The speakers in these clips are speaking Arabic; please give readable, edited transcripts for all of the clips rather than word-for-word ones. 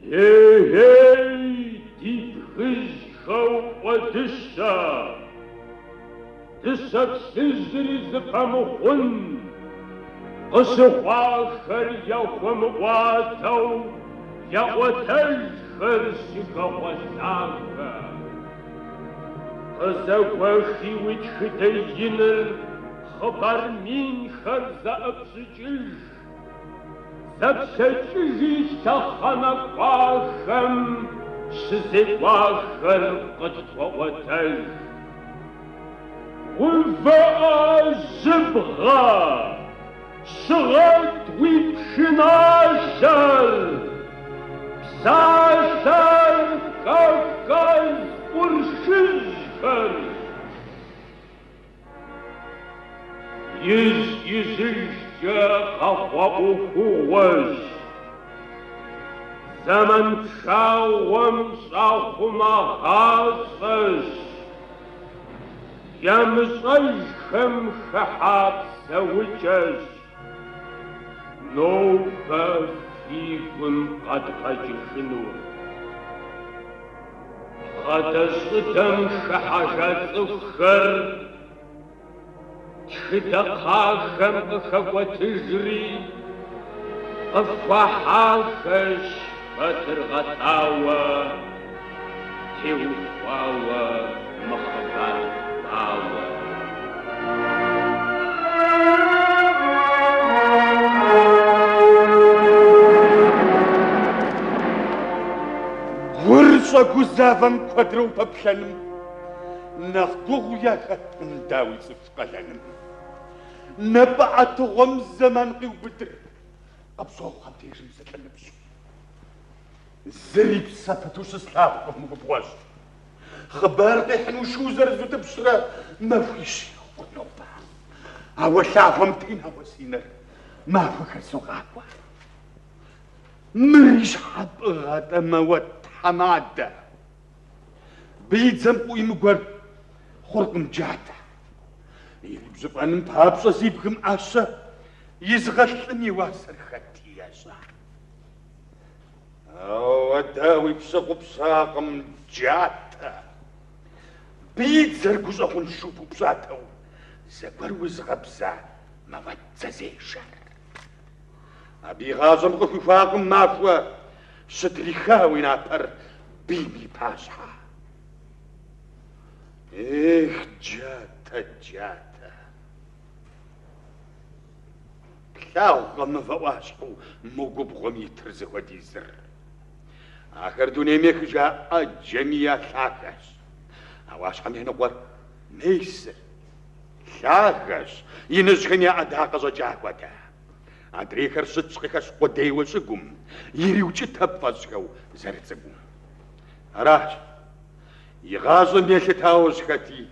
Hey, die Frischau Odisha. The success is the Pamuhun. Osawakar Yawamuato, Yawataj Sikawasaka. Osawashi which they yinner, Hobarmin Harza Upsijil. Запсачижи сахана квахам, шзевахар катватаж. Ува зебра, шрат випшинашар, псашар кавказ уршизхар. Kahwabuhuwas Zaman Shawam Shahumahasas Yamsayhem Shahab Sawichas No Perfifun Qadhajishnu Qadasudam Shahajat Ukhar Shidakhakham Khawatijri Afahakhash Patrghatawa Tiwawa Makhabatawa Wursa guzavam quadru papshanum Nakhtuya khatun dawis fqalanum نبعت غمز من قوبتر أبصو خبتيش مسكنبش زريب ساتتوش سلاف مقبواش خبار قيحن وشوزر زوت بشرا ما فيش ونوبا هوا شافهم تين هوا سينر ما فكر سوغاكوا مريش حب غادا موت حمادا بيت زنبو يمقور خلق مجادا يبزب أن بابصة زيبكم عشا يزغلني واسر خدي ياسا أو داوي بساقو بساقم جاتا بيت زرقوز أخون شوفو بساتو زبر وزغبزا موات زيشر أبي غازم غفو فاقم مافوا صدري خاوي نابر بيمي باشا إيه جاتا كاو مفواشقو موقب غمي ترزق وديزر آخر دوني ميخجا جميع شاكش أواش خمي نقور ميسر شاكش ينزغني أداقز جاكوتا أدريكر ستسقكش قدي وسقم يريوش تبفزكو زرزقم أراج يغازو ميشتاوز خاتي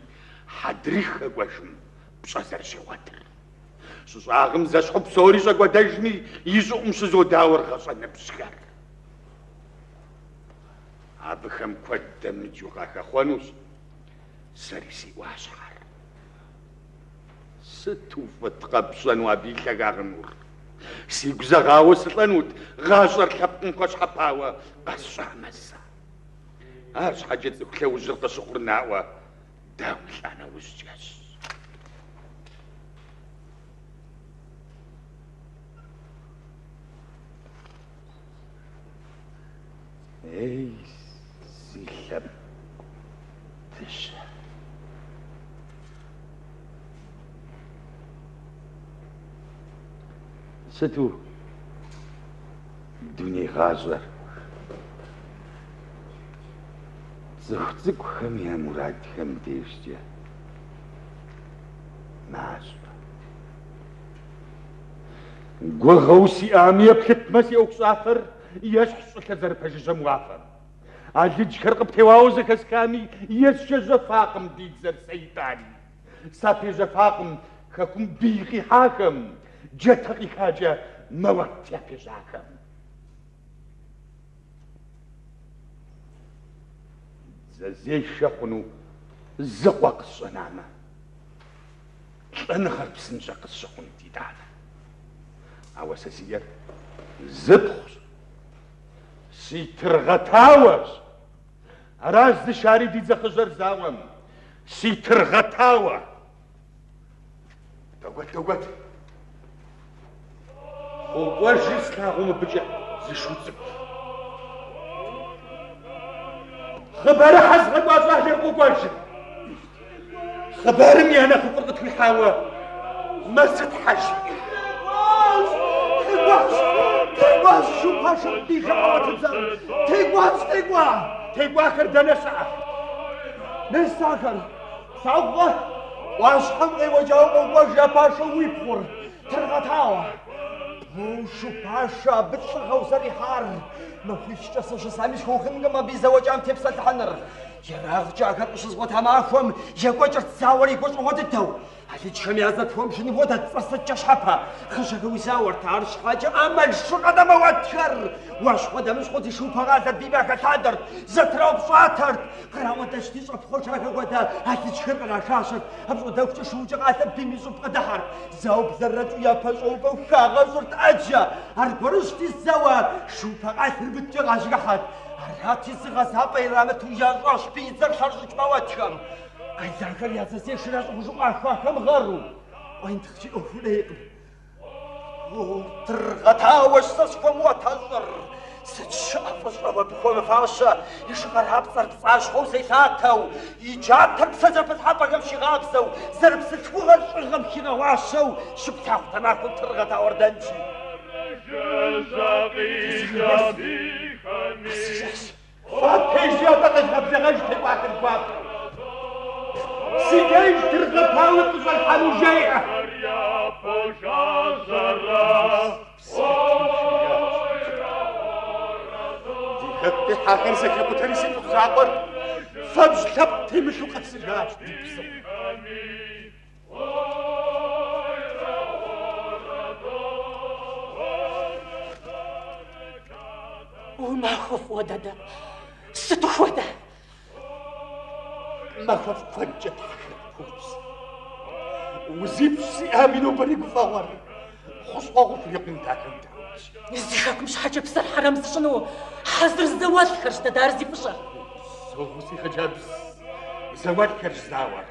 حدريخ وشم بشازر شواتر سوزاغم زاشخب سوري زاقواداجني يزوم سزو داور غصان بسكار أبخم قدم جوغاك أخوانوس سريسي واسحار ستوفت قبصان وابيك غاغنور سيقزا غاوس لانوت غاشر حبقن قش حباوا قصا مسا أرش حاجة كلو زرق سقرناوا داول أنا وزجاس أي سيلم تش ستو دوني غازر زخزقهم يا مراد هم ديشتيا ماشي غوغوسي آمية بختمسي أوكسافر يشحص كذر بجزا موافر عالج خرق بتواوز كسكامي يشجز فاقم ديزر سيطاني سافي جفاقم خكم بيخي حاكم جتقي حاجة موت يا بجاكم زي شخنو زقوق الصنامة أنا خرب سنشق السخن تيدانا أو سسير زبخ سيترغتاوش أراز دي شاري دي زخجر زاوم سيترغتاوة توقت وواجي سلاغوم بجا زشوتك خبر حزغ وازاه لي وواجي خبرني أنا في فرقة الحاوة ما ستحاجي تيغواز شو باشا دي جماعة تزال تيغوا كردنا ساعة نستاكر ساوغة واشحمغي وجاوب وجا باشا ويبخور ترغتاوة وشو باشا بتلغى وسري حار ما فيش تصش سامش خوخن ما بيزوج عم تفسد حنر يراغ جاكر قصص غوتها معكم يقوجر تساوري يقوجر غوتتو هذه شميازة فهم شنو غوتها تصصد جشحبها خشك ويساور تعرش حاجة عمل شو قدم واتشر واش غدا مش غوتي شو فغازة بيباك تعدرت زترا بصاترت قراوة تشتيش بخوش راك غوتها هذه شخر رشاشر هبزو دوكت شو جغاتا بيميزو بقدحر زاوب ذرت ويا بشوبة وكاغا زرت أجا هربرشتي الزوار شو فغازة بتجغاش قحد هاتي زغاسها بيرامت ويا راش بيزر شرجك مواتكم قيزاكر يا زي شراش وجو أخاكم غرو وين تخشي أفليق ترغتها وشتصفم وتهزر ستشاف وشرب بكم فاشا يشغل هابصر بصاش خوسي ساتو يجاب تبسجر بصحابك امشي غابسو زرب ستفوغل شغم شي غواشو شبتاو تماكم ترغتها وردنجي فاتيجي أتقشب زغج تباك الباب سيجيج ترغبها وتقصى الحال جايعة دي خطي حاكر سكي قتري سيكو زعبر فبج لبتي مشو قد سجاج دي بصف وما خف وددا ستخ ودا ما خف فجت حكرت وزيب سيامين وبريق فور خصوه في يقين تاكم داوش يزيخاك مش حاجة بسر حرام شنو حاضر الزواج خرج تدارزي فشر سوسي خجابس زواج خرج زاور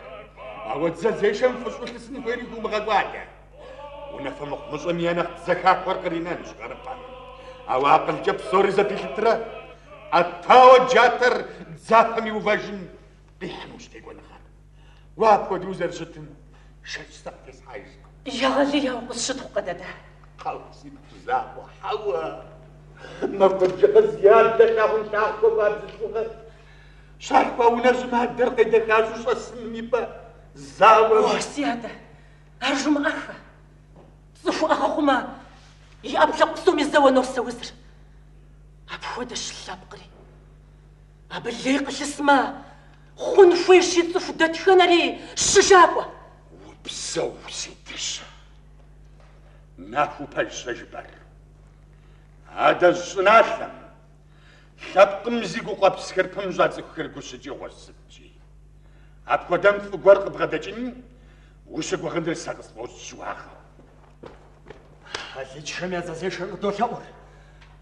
عود زيشن فشوش لسن ويريكو مغواجة ونفهم مصمي أنا زكاة ورقرينا مش غربان عواقل جب صوري زبي خطرة التاو جاتر زافمي وفاجن بيحموش تيقونا خان وابكو دوزر شتن شجستقلس حايزكم يا غالي يا وقصته قددا خلصي بزاق وحوا نفضل جهز زيادة شاهون شاهكو بابزشوها شاهكو ونرجم هالدرقة دكازوش أسمي با زاور وسيادة أرجم أخا صفو أخاكما يأبلغ قصوم الزوا نفسه وزر أبودا الشلابقري أبليق الاسماء خنفوي شي صفدت خنري الشجابة وبزو سيدش نافو بالشجبر هذا الزناثم شابق مزيقو قابسكر بمزاد زكر قسجي وسجي أبقى دم في قرق بغداجين وشك وغندر ساقس بوز شواخ هذه شمية زي شرق دو ثور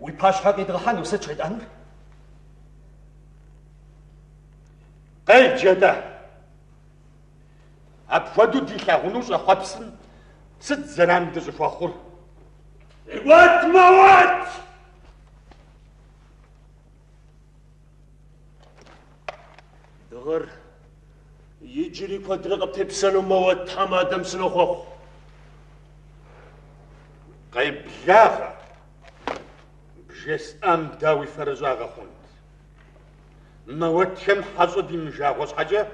ويباش هاقي دغحان وستشهد أمر قيد جدا أبفادو دي لاغنوش أخابسن ست زنان دزفاخر وات موات دغر يجري كدرق تبسن موات حما دمسن خوخ قيب لاغا بجيس أم داوي فرزاغا خوند موات كم حصدي مجاغوز حاجة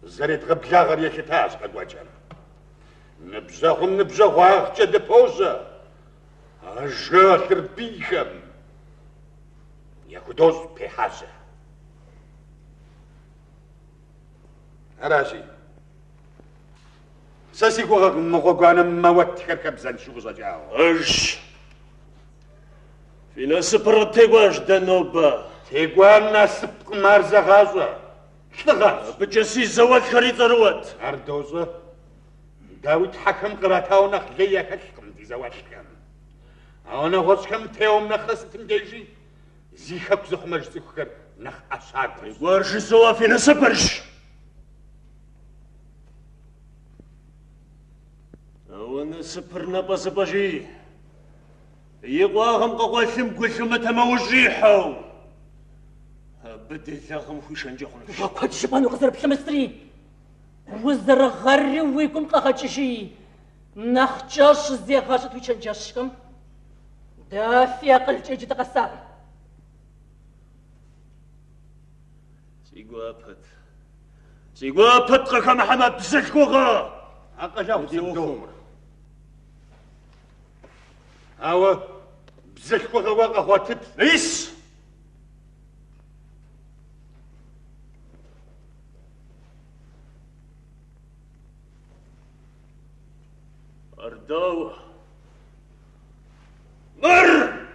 زريت غبلاغر يكتاز قد واجر نبزاهم نبزاغواغ جد بوزة أجاثر بيهم يكودوز بحازة أراشي ساسي قوغاق مغوغانا موات كركبزان شوزا جاو اش في ناس برد تيغواش دانوبا تيغوان ناس مارزا غازا شتغاز بجسي زواج خريطة روات أردوزة داويت حكم قراتاو نخليا كشكم دي زواج كام أنا غوش كم تيوم نخلص تمجيجي زيخك زخمج زخر نخ أشار ورش الزوافي نسبرش أو نسبرنا بس بجي يقواهم قواشم قوشم تموجيحو بدي ثاغم خوشان جاخون وقد شبانو غزر بشمسري وزر غري ويكم قاقشي نخجاش زي غاشت ويشان جاشكم دافي أقل جيجي تقصار سيقوا بطقك محمد بزلكوغا أقل ديوخومر أوا بزلكوغا واقع خواتب إيس أرداوة مر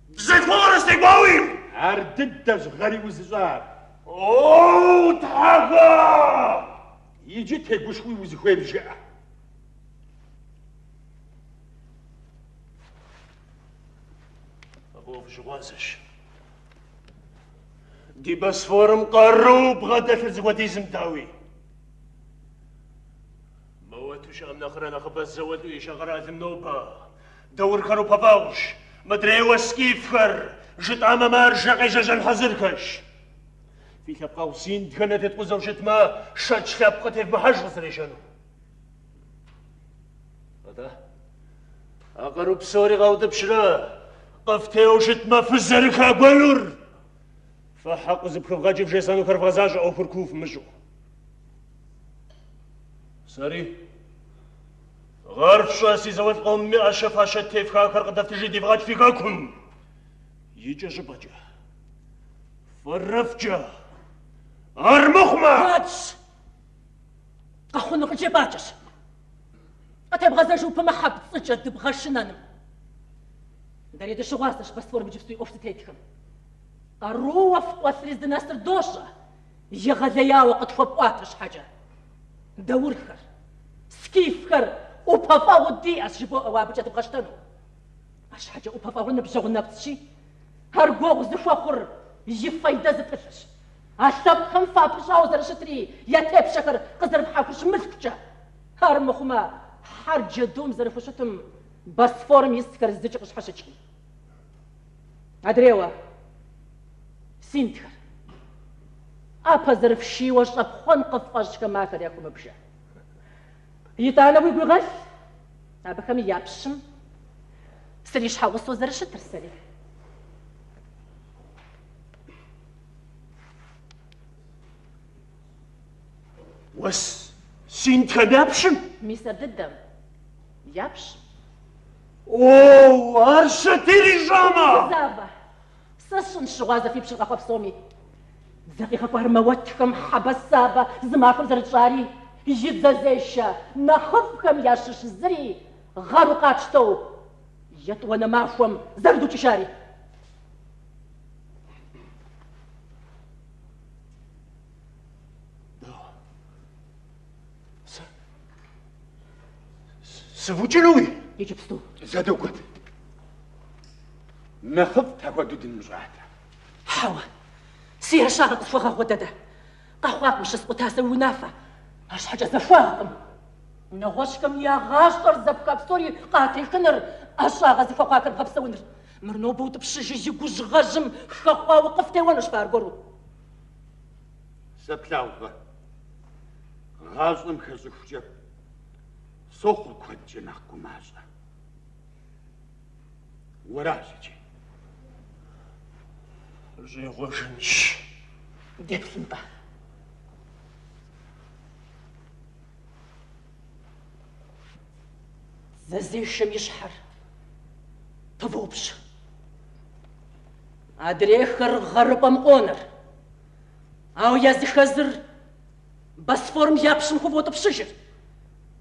بزلكوغا استيقواوي أردد صغري وزجار أوه تحاقا يجي تيقو شوي وزخوي رجع أبوه في جوازش دي بس فورم قروب غدا في الزواتيزم تاوي موتوش أمنا خرانا خبز زودو يشغرات النوبة دور خرو باباوش مدري وسكيف خر جت عما ما رجع جاجن حزركش في تبقى وسين دخنت تقوزو جت ما شاد شلابقة في محاج غسريشانو هذا أقرب سوري غاود بشرا قفتي وجت ما في الزركة قولور فحق زبكو غاجي في جيسانو كرفغزاج أو فركوف مجو ساري غارف شاسي زوات قومي أشفا شتيف خاكر قد افتجي ديفغاج في كاكم يجا جبجا فرفجا أرمخما هاتش قخونو قجي باجش أتبغى زاجو بمحب تسجد بغشنانم داري دي شغاسش بس فورم جبستوي أوفتيتكم قروة فتوثريز دي ناستر دوشة يغذيا وقت فبقاتش حاجة دور خر سكيف خر وبابا ودي أسجبو أوابجة بغشتانو أش حاجة وبابا ونبجو نبتشي هرقوغ زفاخر يفايدة زفشش أشتب خم فابشاو زرشتري يتيب شكر قزر بحاكوش ملكجة هرمخما حرجة دوم زرفشتم بس فورم يسكر الزجقش حشتشي أدريوا سينتر أبا زرفشي وشرب خنقف قشك ما فريقكم بشا يتانا ويقول غش أبا كم يابشم سريش حاوصو زرشتر سري وس سينتر يابشم ميسر ددم يابشم أوه أرشتيري جاما زابا سشن شغازة في بشغة خب صومي دقيقة قهر موتكم حبس زابا زماكم زرجاري يجد زيشا نخفكم ياشش زري غارو قاتشتو يطوانا معفوم زردو تشاري سفوجلوي يجب ستو زادو قد نخف تاكودو المجاهدة حوا سيها شارط فوغا وددا قهواك مش اسقطاسا ونافا اش حاجة زفاكم نغوشكم يا غاشطر زبكا بستوري قاتل كنر اشاغا زفاقاك بغبسا ونر مرنوبو تبشجي جيكوش غجم خخوا وقفتي ونش فارقورو سبلاوغا غازم خزوخجب سوخر كوجي نحكو ماجا وراجي جي غوشنش ديت فيمبا زازيشم يشحر تضوبش أدريخر غرب أمقونر أو يازي خزر بس فورم يابشم خبوط بشجر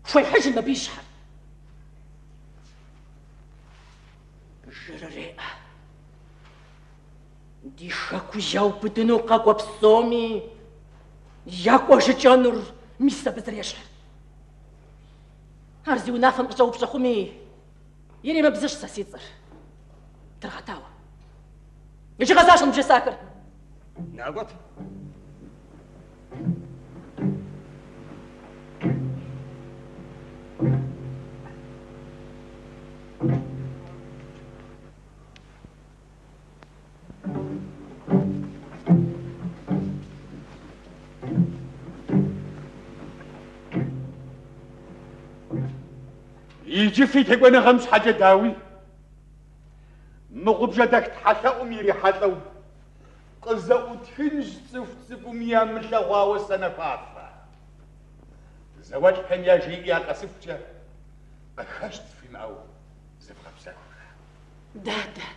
شوي حجم ما بيشحر جرريئة دي شاكو جاو بدنو قاقوا بصومي ياكو ججانر ميسا بزريشحر هرزي ونافم قجاو بشاخومي يري ما بزش ساسيتر ترغتاوة يجي غزاش نمشي ساكر نعقد يجي في تقوانا غمس حاجة داوي مغبجة داك تحلق وميري حلو قزاو تهنج تسف وميام لغوا وسنة فاطفة زواج كان يجي يا قصفتها أخشت في ماو زفغة بسك دادا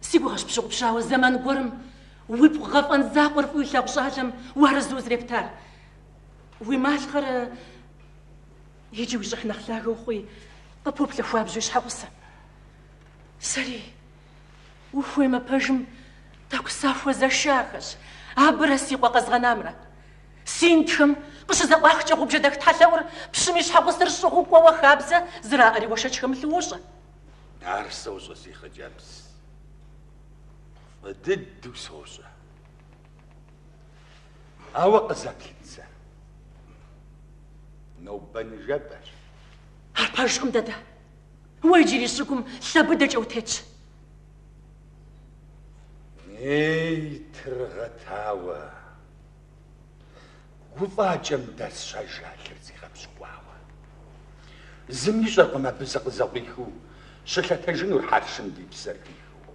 سيبوهاش بشغل بشاوة الزمان قرم ويبغى غفن زاقر في ويشاق شاجم وهرزوز ريبتار ويماشخر يجي ويجحنا خلاقه وخوي قبوب لفواب جوش حوصة سري وخوي ما بجم تاكو صافوة زشاخش عبرسي وقز غنامرة سينتهم قش زقاخ جاقو بجدك تحلور بشميش حوصة رشوخوك وخابزة زراعري وشاشكم لوشة نار سوشة سيخة جابس فدد سوشة أو قزاك الإنسان نوبان جبر هربارشكم دادا هو يجي يشركم لابد جوتيتش اي ترغتاوة وفاجم داس شجال لرزي غمشقواوة زمي شرقما بزق زقيخو شلتا جنور حارشن دي بسرقيخو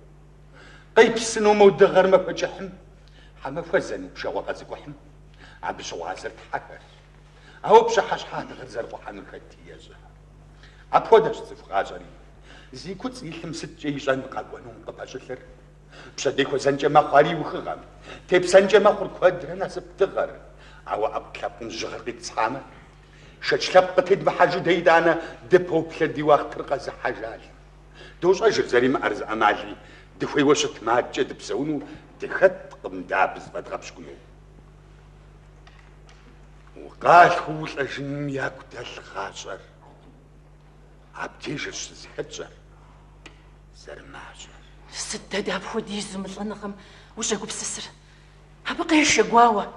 قيب سنو مود غرمة بجحم حما فزنو بشاوة غزقوحم عبشو غازر تحكر أو بشحش حاد غرزر وحن كتيجة أبودش تفغاجري زي كنت يلهم ست جيشان قاونون قباشلر بشديكو زنجة ما خاري وخغم تيب زنجة ما خور كوادر ناس بتغر أو أبكلاب نجغر تصحامة شجلاب قتد بحاجة ديدانا دبو بلدي وقت رغز حاجال دوش أجر زري ما أرز أمالي دخوي وشت ما جد بسونو دخت قم دابز بدغبشكنو وقال هو الأجن ياكو الغاشر عبتيجش زهجر زرماجر ستة داب خديز مثل النغم وشاكو بسسر هبقى يشقواوة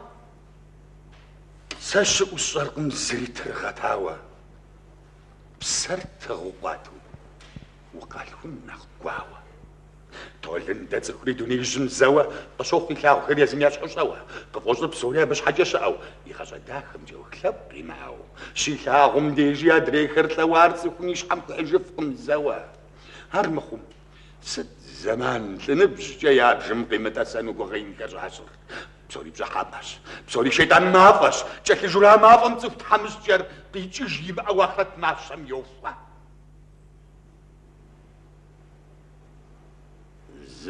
ساش وشرق مزري ترغتاوة بسرت غواتو وقال هم نغقواوة تولن دا تريدوني يجم زوا قشوخي لاو خير يزم يشحو شوا قفوش بسوريا باش حاجة شاو يخاجة داخم جو خلبقي معاو شي لاغم ديجي ادري خير تلوار سيكوني شحم تعجفكم زوا هرمخم ست زمان تنبش جايا بجم قيمة سانو قغين كجاشر بسوري بجحاباش بسوري شيطان مافاش جاكي جولا مافم تفتح مشجر قيتي جيب اواخرت ماشم يوفا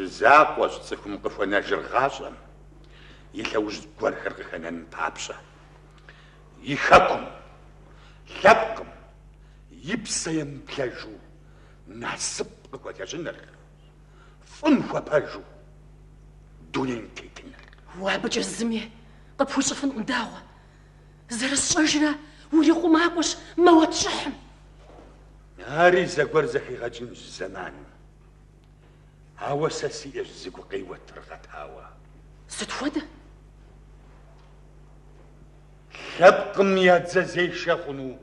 زاق واش تسكم قفونا جرغاشم يلوج كوار خرقنا نطابشة يخاكم لابكم يبسا يمبلاجو ناسب قوات يجنر فنفا باجو دونين تيتنر وابج الزمية قبوش فن قداوة زر الشجرة وليقو معاكوش موت شحم ناري زاقوار زكي غاجين الزمان هاوا ساسي يجزق قيوة ترغت هاوا ستفوده لابقم يا تزازي شاخنو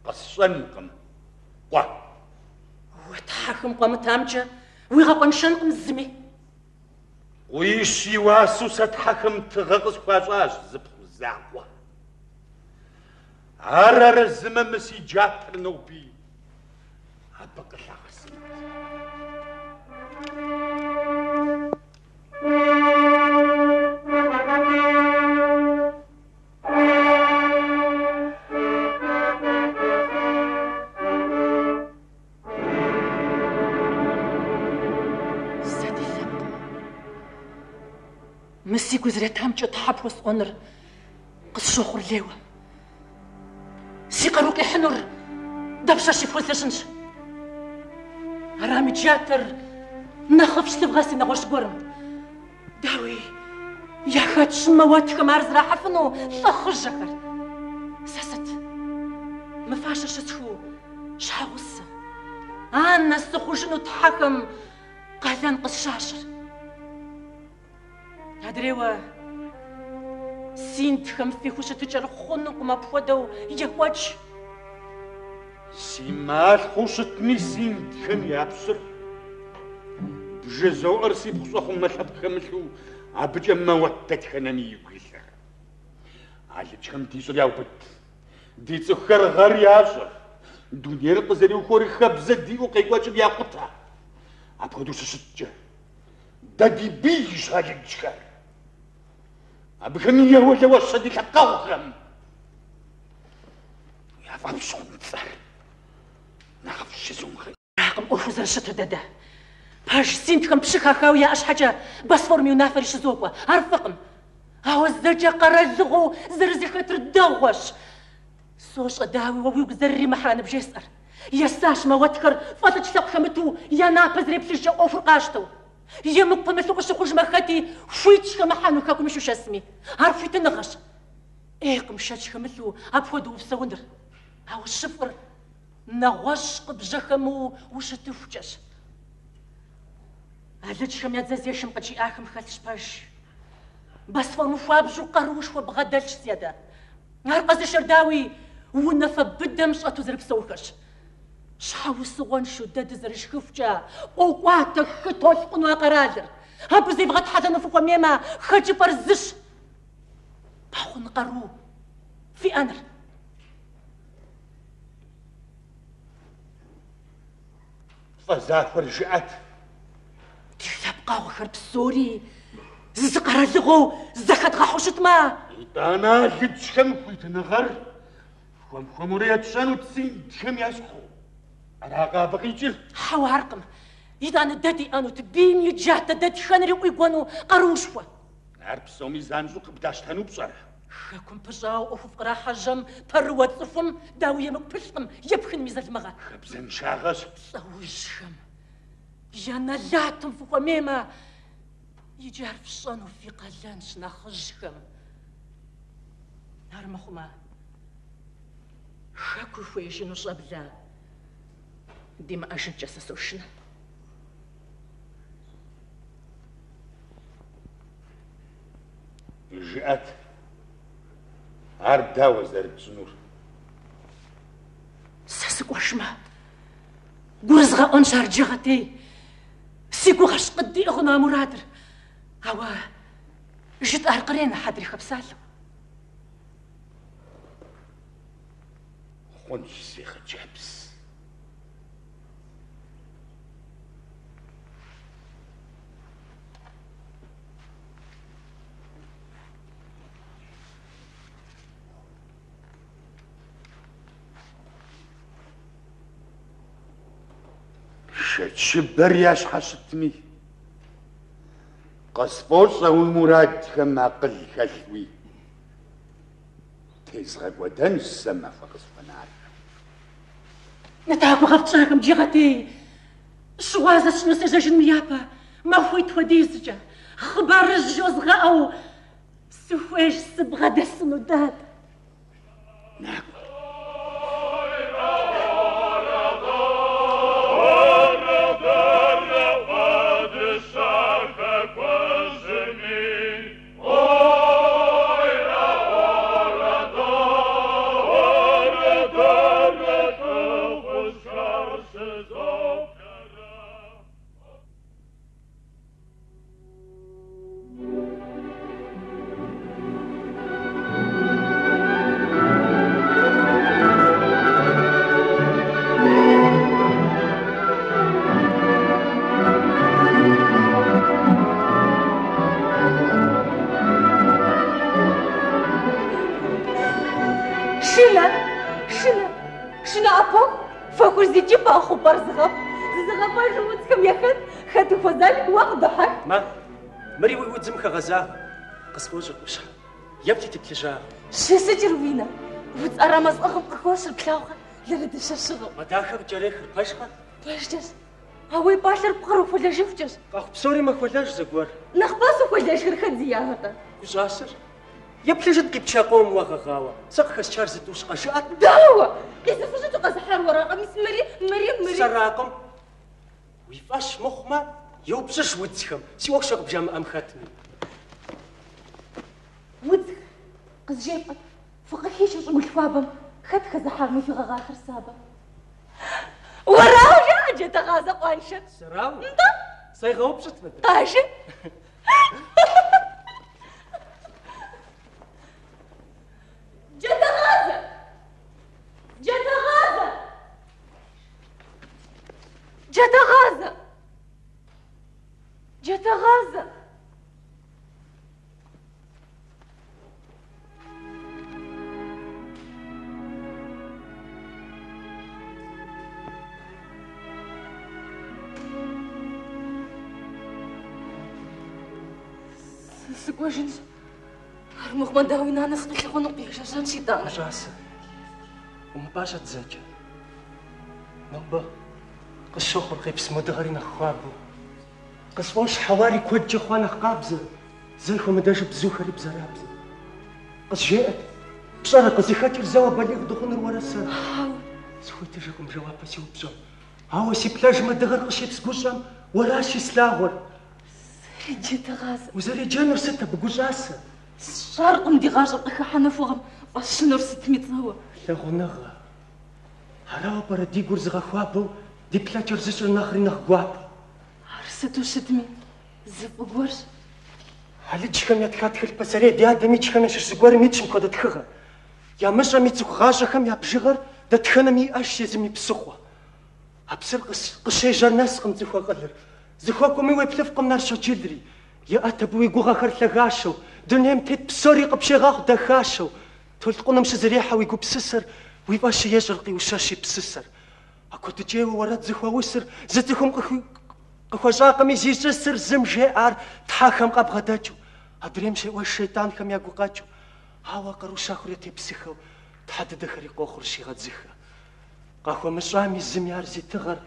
قصنقم قوة وتحكم قوام تامجة ويغاقون شنقم الزمي ويشي واسو ستحكم تغغز فاجاج زبخ الزعوة عرر الزمن مسي جاتر نوبي هبق الحقسي مسي كوزريتام جو تحب وسط أونر قص شوخر ليوة سيقا روكي حنور دبشا شي فوزلشنش رامي جاتر نخفش تبغاسي نغوش قرم داوي يا خاتش مواتك مارز راح فنو ثخجكر ساست مفاشر شتخو شحاوس أنا سخوشنو تحكم قهلان قشاشر هدريوا سينتخم في خوشة تجرخونك ما بفودو يهوج سيمال خوشتني سينتخم يابسر بجزو أرسي بخصوخم ملحب خمسو عبجا ما واتتخنني يقلسر عالجخم تيسو ياوبت ديتو خرغر ياسر دنيا رقزري وخوري خبزة دي وقيقواجب ياقوتها عبقدو سسجة دادي بيش هالجخر أبخني يهوجا وصديق قوغم يا فابسون ثر نخفش زمخي راقم أوفزر شتر دادا باش سينتكم بشكا خاوية أش حاجة بس فورمي ونافر شزوبة عرفقم هاو الزرجة قرزغو زرزي خطر الدوغوش سوش أداوي وويوك زري محران بجيسر يساش ما واتكر فاتج سقخمتو يا نابز ريبسيش أوفر قاشتو يمك بمثل قش خوش مخاتي فويتش كمحانو كاكو مشو شاسمي عرفي تنغش إيقم شاتش كمثلو أبفودو بسوندر هاو الشفر نغوش بجخمو وشتفجش علاش خم يتزازيشم قدشي آخم خاتش باش بس فرمو فابجو قروش وبغدلش زيادة نهار شرداوي ونفا بدمش أتوزر بسوكش شحاو الصغون شداد زرش خفجا وقواتك خطوش قنوا قرازر هابو زي بغات حاجة نفوق ميما خاتش برزش باخو نقرو في أنر فزاك ورجعت تبقى وخر بسوري زقرا زغو زخت غحوشت ما أنا لتشكم كنت نغر ومخمرية شانو تسين تشكم ياسخو أنا قابقي جل حوا عرقم إذا أنا دادي أنو تبين يتجاه دادي خانري ويقوانو قروشوا نعرف سومي زانزوق بداش تنو بصرح خاكم بجاو أفو فقرا حجم تروات صفم داوية مكبشم يبخن ميزة المغا خبزن شاغس صوجهم يانا لاتم فوق ميما يجي عرف شانو في قلانش ناخجهم نهار مخما خاكو فويجي نصابلا ديما أجن جاسسوشنا جاءت عرب داوة زارب سنور ساسك وشما قرزغا أنشار جغتي سيكو غش قدي أغنى مرادر هوا جيت أرقرين حدري خبسالو خونش سيخ جابس شبر ياش حشتني قصفوصة والمراد كما قل خلوي تيزغب ودن السما فقصفنا نتاكو غفتشاكم جيغتي شوازة شنو سجاجن ميابا ما فويت وديزجا خبار الجوز غاو سفواج سبغا دسنو داد نعم خبر زغب جوتكم يا خد خدوا فزالك واضحك ما مري وزمك غزا قصوجك وش يبتي تتجاه شو سجر بينا وتقرا مصاخب قوش البلاوخه لرد الشغل ما داخل جريخ باشخه باشجس هاوي باشر بقرف ولا جفتس اخ بسوري ما كولاش زغور نخباصو ولا شرخت زيارته وجاسر يبلجت كيف تشاقوم وغاوة سقخ شارزت وش قشات داوة إذا فجأة قزحار وراء قميص مريم سراكم ويفاش مخما يوبسش ودزكم سيوك شق بجامع أم خاتمي ودزك قز جيبك فقهيش وشمل فابم خد خزحار مي في غاخر سابا وراو جاء جيت غازق وانشت سراو انت سيغوب شتمد طاشي جت غازة جت غازة جت غازة جت غازة سكواجنس هرمخ من داوينا أنا سقيت لخو نقيش عشان شيطان جاسة وما باشا تزاجة نوبة قشوخ القيبس مدغرين أخوابو قصواش حواري كوجه خوانا قابزة زيخو مداج بزوخري بزرابزة قص جاءت بشارة قصي خاتر زوا بليغ دخون ورا السنة حاول سوي تجاكم جواب سيو بزوم هاو سي بلاج مدغر قشي تسقوشام وراشي سلاغور جت غازة وزاري جانر ستة بقوجاسة شارق مدي غاشق إخا حنفوغم أشنور 600 هو لا غنغة هراو بردي قرزغ أخوابو دي بلاجر زيشر ناخرين أخوابو عرستو 600 زب قورش هل تشكم يتكاتخل بسرية دي آدمي تشكم يشر سقوار ميتشم كودة تخغر يا مجرى ميتسوك غاشخم يا بجغر دا تخنا مي أشي زمي بسخوة أبسر قشي جار ناس قم زخوا قدر زخوا كومي ويبلفقم نارشو جدري يا أتبوي قوغا خرث لغاشو دنيا متيت بسوري قبشي غاخ دخاشو تلقونا مش زريحة ويقو بسسر ويباشي يجرقي وشاشي بسسر أكو تجيو ورات زخوا وسر زتخم قخوا جاقمي زي جسر زم جيار تحاكم قاب غداجو هدريم شي والشيطان كم يقو قاجو هاوا قرو شاخر يتبسخو تحدد خري قوخر شي غدزخا قخوا مش رامي الزميار زي تغر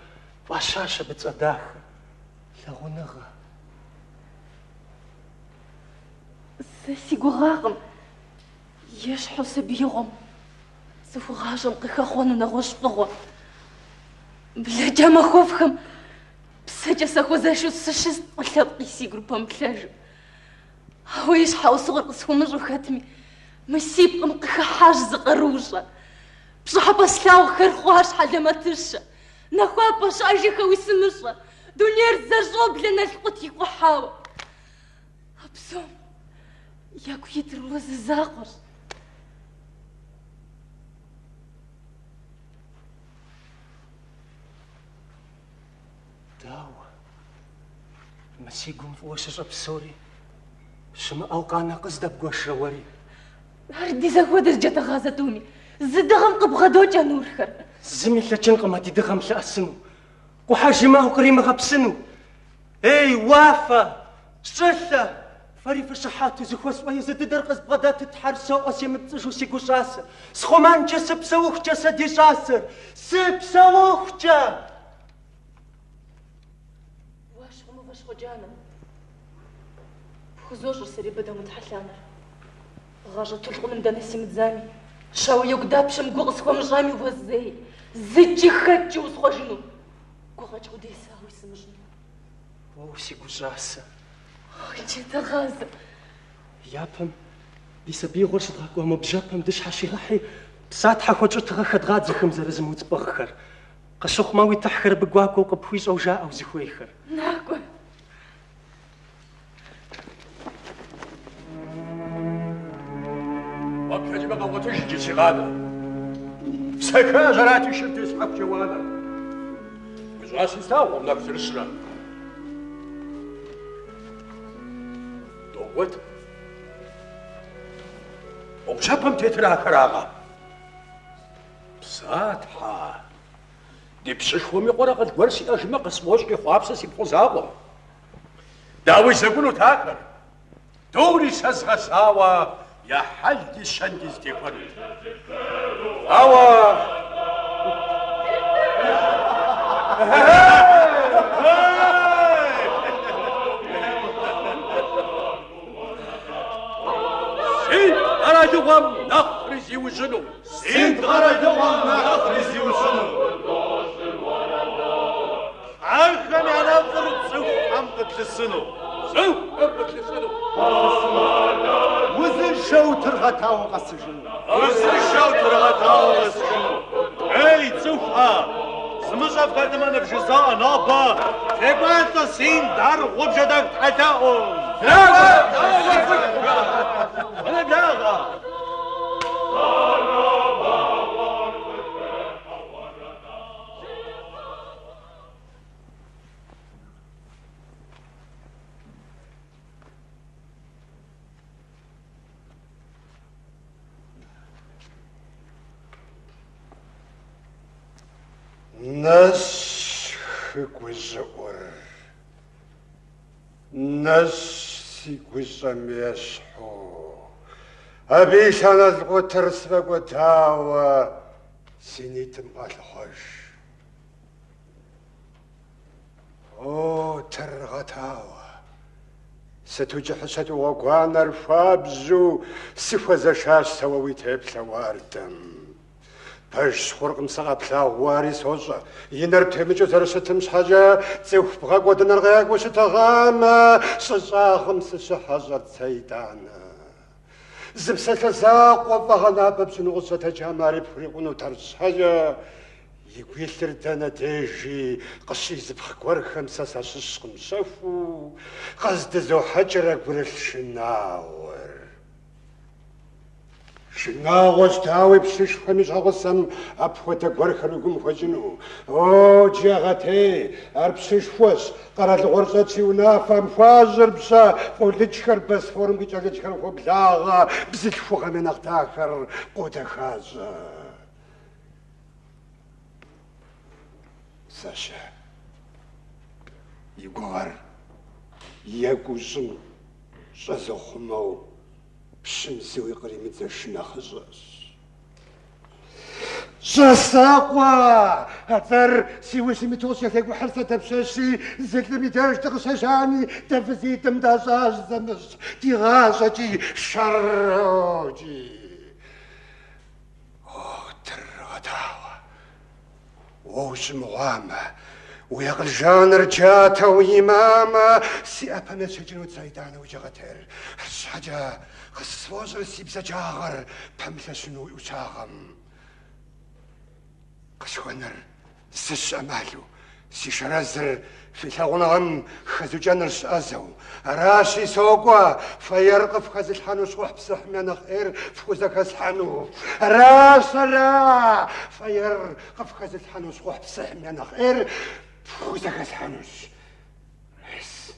واشاشة بتصداخ لغنغا سيقو غاغم يشحو سبيغم سفو غاجم قيخا خوانو نغوش فغوا بلا جاما خوفخم بسجا ساخو زاشو سشست ولا بقيسي قربان بلاجو هو يشحو صغر قصفو مجو خاتمي مسيب قم قيخا حاج زقروجا بصحا بسلاو خير خواش حاجة ما ترشا نخوا باش اجي خوي سمشا دنيا رزاجو بلا نلقوت يقو حاوا أبسوم ياكو يدروز الزاقر داو مسيقوم فوش رب سوري شما أوقانا قصدا بقوش رواري هردي زاكو درجة غازتوني زدغم قبغدو جانور خر زمي لتشنق ما تدغم لأسنو وحاجي ما هو قريمة غبسنو اي وافا شلة فريف الشحات زخوس وهي زد درقز بغدات تحرسو أسي مبتشو سيقو شاسر سخومان جا سبسوخ جا سدي شاسر سبسوخ جا واش خجانا خزوش سري بدا متحلانا غاجة تلقو من دانسي متزامي شاو يقداب شم قوغ سخو مجامي وزي زجي خجي وسخو جنو قوغاج غدي يساوي سمجنو واو سيقو شاسر جيت غازة يابم بيسبي غرش تغاكو مبجابم دش حشي غحي بسات حاخوجو تغاخد غاد زخم زرزم وتبخر قشوخ ماوي تحخر بقواكو قبويز أو جاء أو زخويخر ناكو وكاجي بقى وتجي سيغادا سكا جراتي شرت يسحب جوانا وزغاسي ساو نفس الشرا دوت وبشابم تترا كراغا بساتحا دي بشخو ميقورا قد ورسي اجما قسموشكي خوابسا سيبخو زاغو داوي زغونو تاكر دوري سازغا ساوا يا حلدي شندي ستيفن اوا Hey! غردوام نخرزي وجنو سنت غردوام نخرزي وجنو عالخم على فرد سوف حمقت للسنو سوف حمقت للسنو وزن شوتر غتاو غسجنو وزن شوتر غتاو غسجنو اي سوفها زمزف قدمان بجزاء نابا فقط سين دار غبجدك تحتاهم أنا داغا ناس كوزور ناس كوزم يسحو أبيش أنا القطر سبق تاوى سنيتم الخش أو ترغتاوى ستوجح ستوقعنا الفابزو سفوز شاش سووي تبسا واردم باش خورقم ساقا بلاغواري سوزا ينر تمجو ترستم شحاجة تسوف بغاق ودنر غياق وشتغاما سساخم سسحازر تسيدانا زبسة زاق وفغنا ببسنو غصة جاماري بفريقونو ترس حاجة يقوي لردانا تيجي قصي زبخك ورخم ساساسسقم سفو قصد زو حجرك برشناور شناغوش تاوي بشيش خميش غصم أبخوتا قورخنوكم فجنو أو جاغتي أربشيش فوس قرات الغرزة ونافا مفازر بسا فولتشكر بس فورم بيجاكتشكر وبلاغا بزيت فوغا من أغتاكر قوتا خازا ساشا يقور يقوزم شازوخمو بشمسوي قريمة زرشنا خزاس شاساقوا هتر سيوي سيميتوسيا تاكو حرثة تبساسي زيك لميتاج تغساشاني تفزي تمدازاج زمس تغاسجي شروجي او ترغتاوا ووش مغامة ويقل جان رجاتا ويماما سي أبانا سجنو تزايدانا وجغتر حاجة خصوص سيبسا جاغر بمثا شنو وشاغم قشونر سش أمالو سي شرازر في ثغنغم خذو جانر سأزو راشي سوقوا فيرقف خذ الحانوس وحبسح من خير فوزك الحانو راسلا فيرقف خذ الحانوس وحبسح من خير فوزك الحانوس بس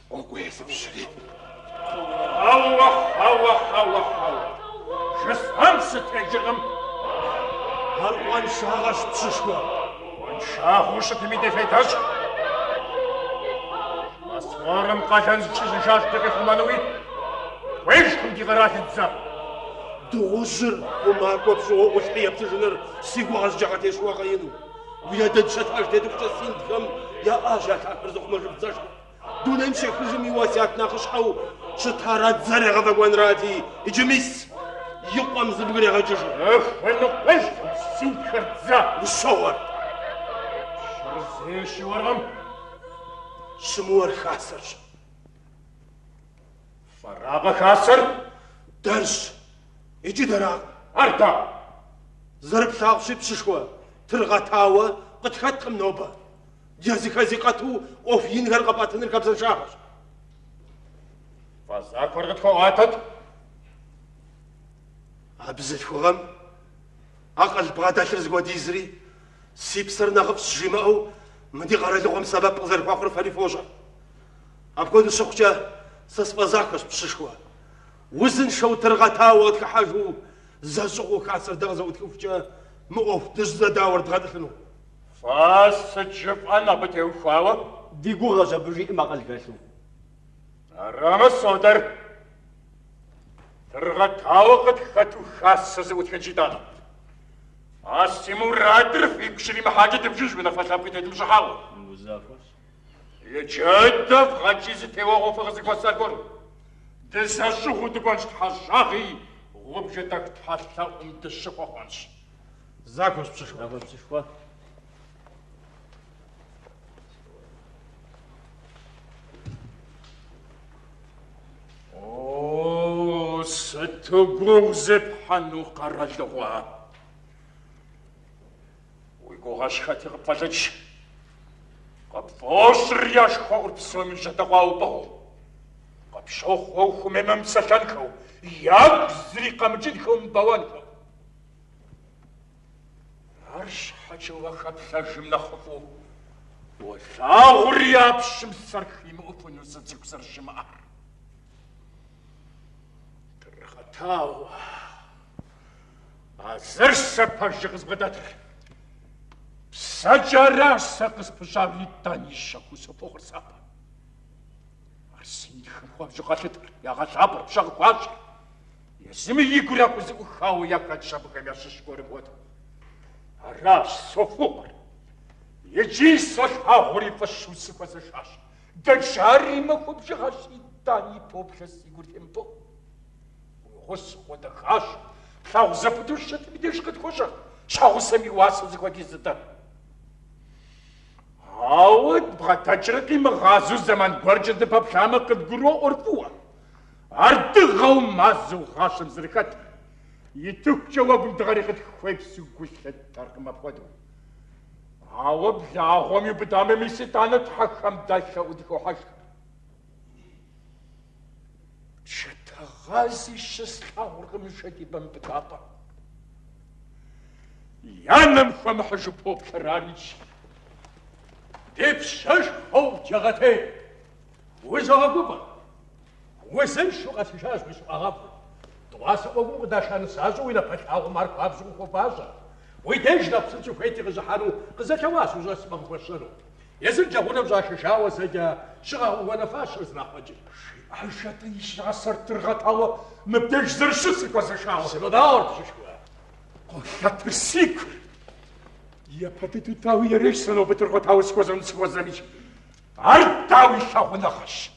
وقويس بشري الله شس همست اجرم هر شاغش بششوا شاخ وش تميدي فيتاش أسوارم قاتل زيش شاش تقف المانوي ويش كنتي غرات الزا دوزر وما كوبسو وشحية بتجنر سيقو غزجاقتي شوا غينو ويا ددشت أجدد وشتسين دخم يا آجات أرزق مرجبتاش دون امشي خرجمي واسيات ناخش حو شتارات زري غضبوان راتي يجميس يقوم زبقري غجوش وينو قش سين خرزا وشور شرزيش ورغم شمور خاسر فراغ خاسر درس يجي دراغ أرتا زرب ثاغشي بششوا ترغتاوا قد خاتقم نوبة جازي خازيقاتو أوفين غرقباتن الكبسن شاخش فازاك ورغت خواتت أبزت فغم أقل بغادا ترزقوا ديزري سيبسر نغفس جمعو مدي غرد لغم سبب غير فاخر فالي فوجا أبكون السوقجة سسبازاكش بششوا وزن شو ترغتا وقت حاجو زازقو كاسر دغزا وتكوفجا مقوف تجزا داور تغادلنو فاس تجف أنا بتيو فاوة ديقو غزا برجي ما قال فاسو رام الصدر ترغتا وقت خاتو خاصة وتكنجيتانا أسيمو رادر فيك شري محاجة بجوج من الفتاة بيتي تمشحاوة مزافش يجدف غاجيز تيوغو فغزك وساكور دساشو تقوانش تحشاغي Objetak tfalta dyszychłonsz. Zakłóż przyszła. Nawet przyszła. O, to górze panu Karadła. Ujgołaś chaty patrzeć. Kapwosriasz chor psom żadałał. Kapszochwał chumemem satanką. Jak zrikam dzięką bałanką. Arsz haczyła chapsażym na chowu. Озауria пшим сархим опуню зацик саршима. Трахатау. Азерса пажгыз бадатр. Саджараса кыспыжавли таниша кусопогырсап. Арсинихым хуабжыгатыр. Яга жабыр пшагы хуабжы. Есими игуля кузы ухау якат шабыгамя шишкорым вот. Араш софугар. Ежис ахури фашусы квазашаш. Дачари махубжигаши тани попшас игуртемпо. Господа хаш. Шау запутушат видишь как хоша. Шау сами васу заквагизата. А вот братачрки магазу заман горджеде папшама кадгуро орфуа. Артыгау мазу хашым зрикат. Итук жауабын дағарихат хвайпсу гуслет таргыма поду. Ауаб лағоми бдаме миситана тхакам дайша удихо хашка. Чатагази шестаургам шадибам бдапа. Янам фамхажу поп шаранич. Депшаш хов тягате. Уизагуба. Уизен шугат шаш биш агап. Туаса огу дашан сазу ина пашагу марк абзу хопаза. ويدجنا بسنتو فايتي غزحانو قزاكواس وزاس مغوشنو يزل جاونا بزاششاو سجا شغا وانا فاش زناحجي عشات يشغا صرت رغطاو مبداش زرشسك وزاشاو سبدار بششوا قوشات السيكر يا باتيتو تاوي يريش سنو بترغطاو سكوزن سكوزنيش عرتاوي شاو نخش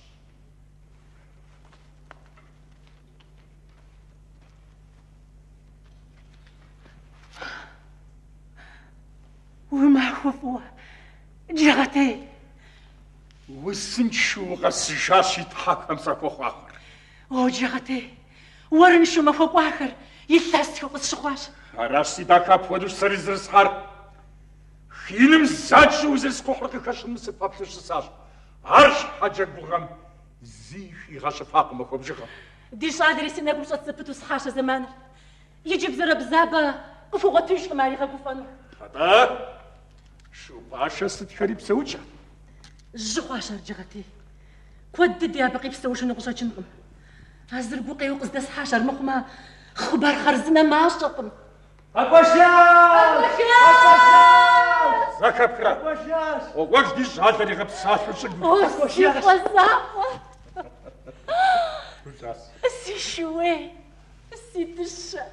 وما هو جغتي وسنشو غسجاشي تحكم ساكو آخر او جغتي ورنشو ما فوق آخر يتلاستيو قصشخواش راسي داكا بودوش سريزر سحر خينم زادشو وزيس كوحرك كاشم سبابسش ساش عرش حاجك بغم زيخي غاشفاق مخوب جغم ديش ادريسي نقوش تصبتو صحاشة زمان يجيب زرب زابا وفوقتوش ماري غاقوفانو هذا شو باشا ستخريب سوجا الجواشر جغتي كودد يا بقي بسوش نقصا جنقم هزر بوقي وقصدس حاشر مخما خبر خرزنا ما شطم أباشاش زكا بكرا أباشاش وقاش دي جهاز اللي غبساش وشقو أباشاش وزاقة سي شوي سي دشا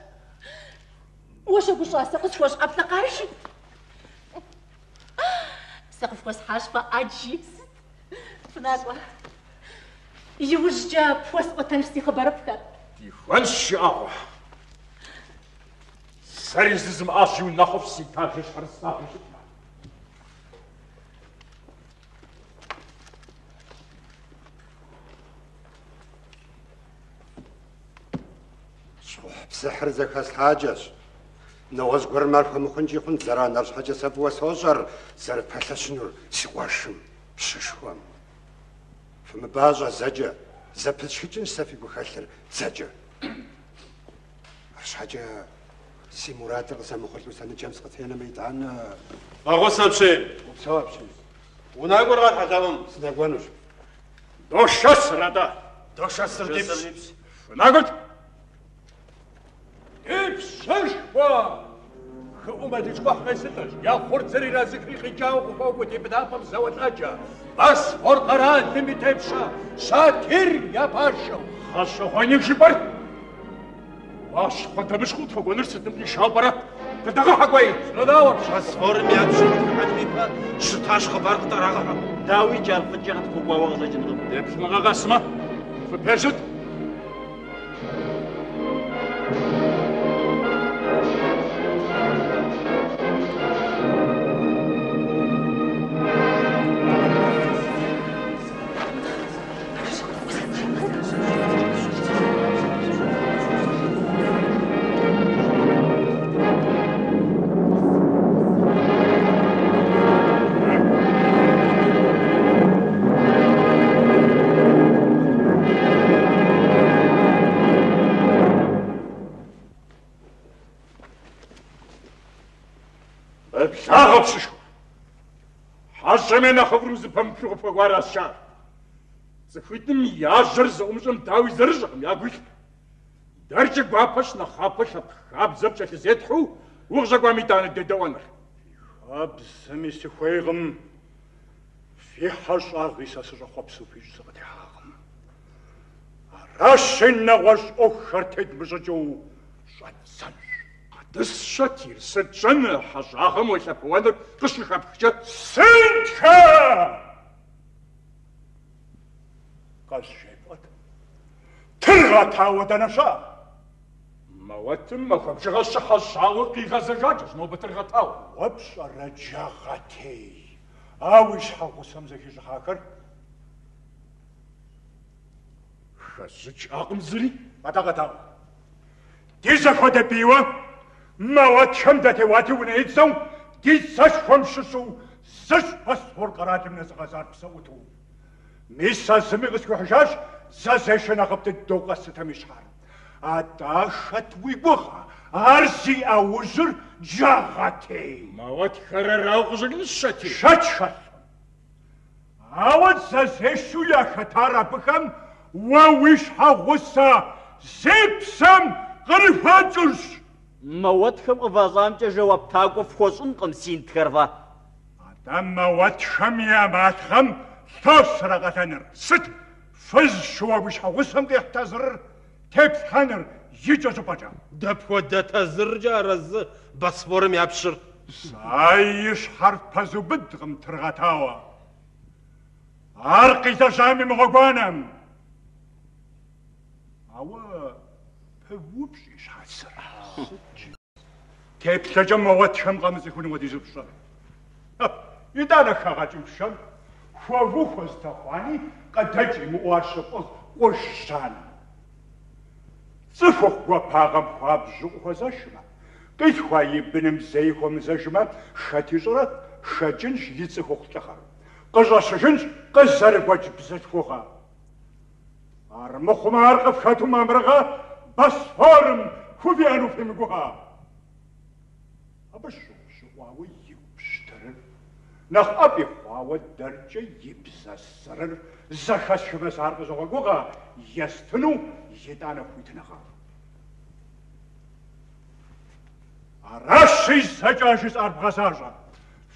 واش أقول ساقس واش قبل قارشي سقف واش حاشفة أجيس فناقوة يوجد بوس وتنفسي خبر بكر ديوانش أعوى سريزم آشي ونخف سيتاجش حرصاقي شكرا صح بسحر زكاس حاجش نوز قرمار فمخنجي خن زران نرش حاجة سبوا سوزر زر بحثشنور سواشم بششوام فمباجة زجا زبتشكجن سفي بخاطر زجا رش حاجة سي مراد غزا مخلو سنة جامس قتينا ميدان أغوص أبشي وبسوا بشي وناقور غاد حتابم سناقوانوش دوشاس رادا دوشاس رديبس فناقوت إبششوا خؤما ديشقا حقيستش يا خورتسري رازكري خيجاو وفوق وديبدافم زوت أجا بس فرقران تمي تبشا شاكر يا باشا خاشو خوينيك شبر واش خونتا مش خود فوق ونرسد نبني شابرا تدغا حقوي نداور شاسفور مياد شروط حدميبا شتاش خبار قطراغا داوي جال فجغت فوق وغزا جنغم ديبش نغا غاسمة فبيجد Сагапсышко. Хашамена хаврузы пампшуга пагварасша. Захвитным яжыр заумжым дави заржам ягух. Дарча гвапаш на хапаш хабзап чахизетху уржагвамитаны дедаванар. Хабзами сихуэгам фихаш агиса сажахапсу пижзагадягам. Арашинна ваш охартед мжаджу шатсан. Адыс шатир саджан хажагам ойсапуанар кышхапча сэнтха. Кашшепат. Тыргатауаданаша. Маватым махабжагаса хашагу кигазажаджас но батыргатау. Вапша раджагатей. Ауиш хагусам захижахакар. Хазыч агмзри батагатау. Дизахода пива. Маватшам датевати унейцам. Дизашхам шусу. Саш пасфор каратимнес газарпсауту. Миса сымигыску хашаш. Зазешена гапты доғасы тамишхар. Аташат вибуха. Арзи аузыр джагатей. Мават харарау гызыгны шати. Шат. Ават зазешу я хатара бхам. Вауиш хагуса. Зепсам грифаджуш. Мават хам гвазамча жаваб тагов хозун қымсин тхарва. Адам мават хам я матхам. Сосрагатаныр. Сыт. Фыз шуабыш хагусам гехтазыр. Тепханыр. Йичасу пача. Дапхода тазыржа разы басворым япшыр. Сайыш харпазу быдгым тыргатауа. Арқита жами мғагванам. Ава певупшиш хасыр. Тепсажа маватшам гамызы хуны вадизупшар. Идана хагачумшам. Хуавухоз тахвани кадачи муашапос ошан. Цифух гуапагам хуабжу хозашма. Кайхуаи биним зейхом зажма шатижра шаджинш яцихух чахар. Кажашажинш казаргвач бзатхуха. Армухумар кафхату мамрага басфарм хувиану фимгуха. Абашу шуауи юбштарр. Nach Abifauer derche Yipsasser, Zachashmas Arbazoga, Yestunu, Yedana Putinaha. Arashi Sajashis Arbazaja,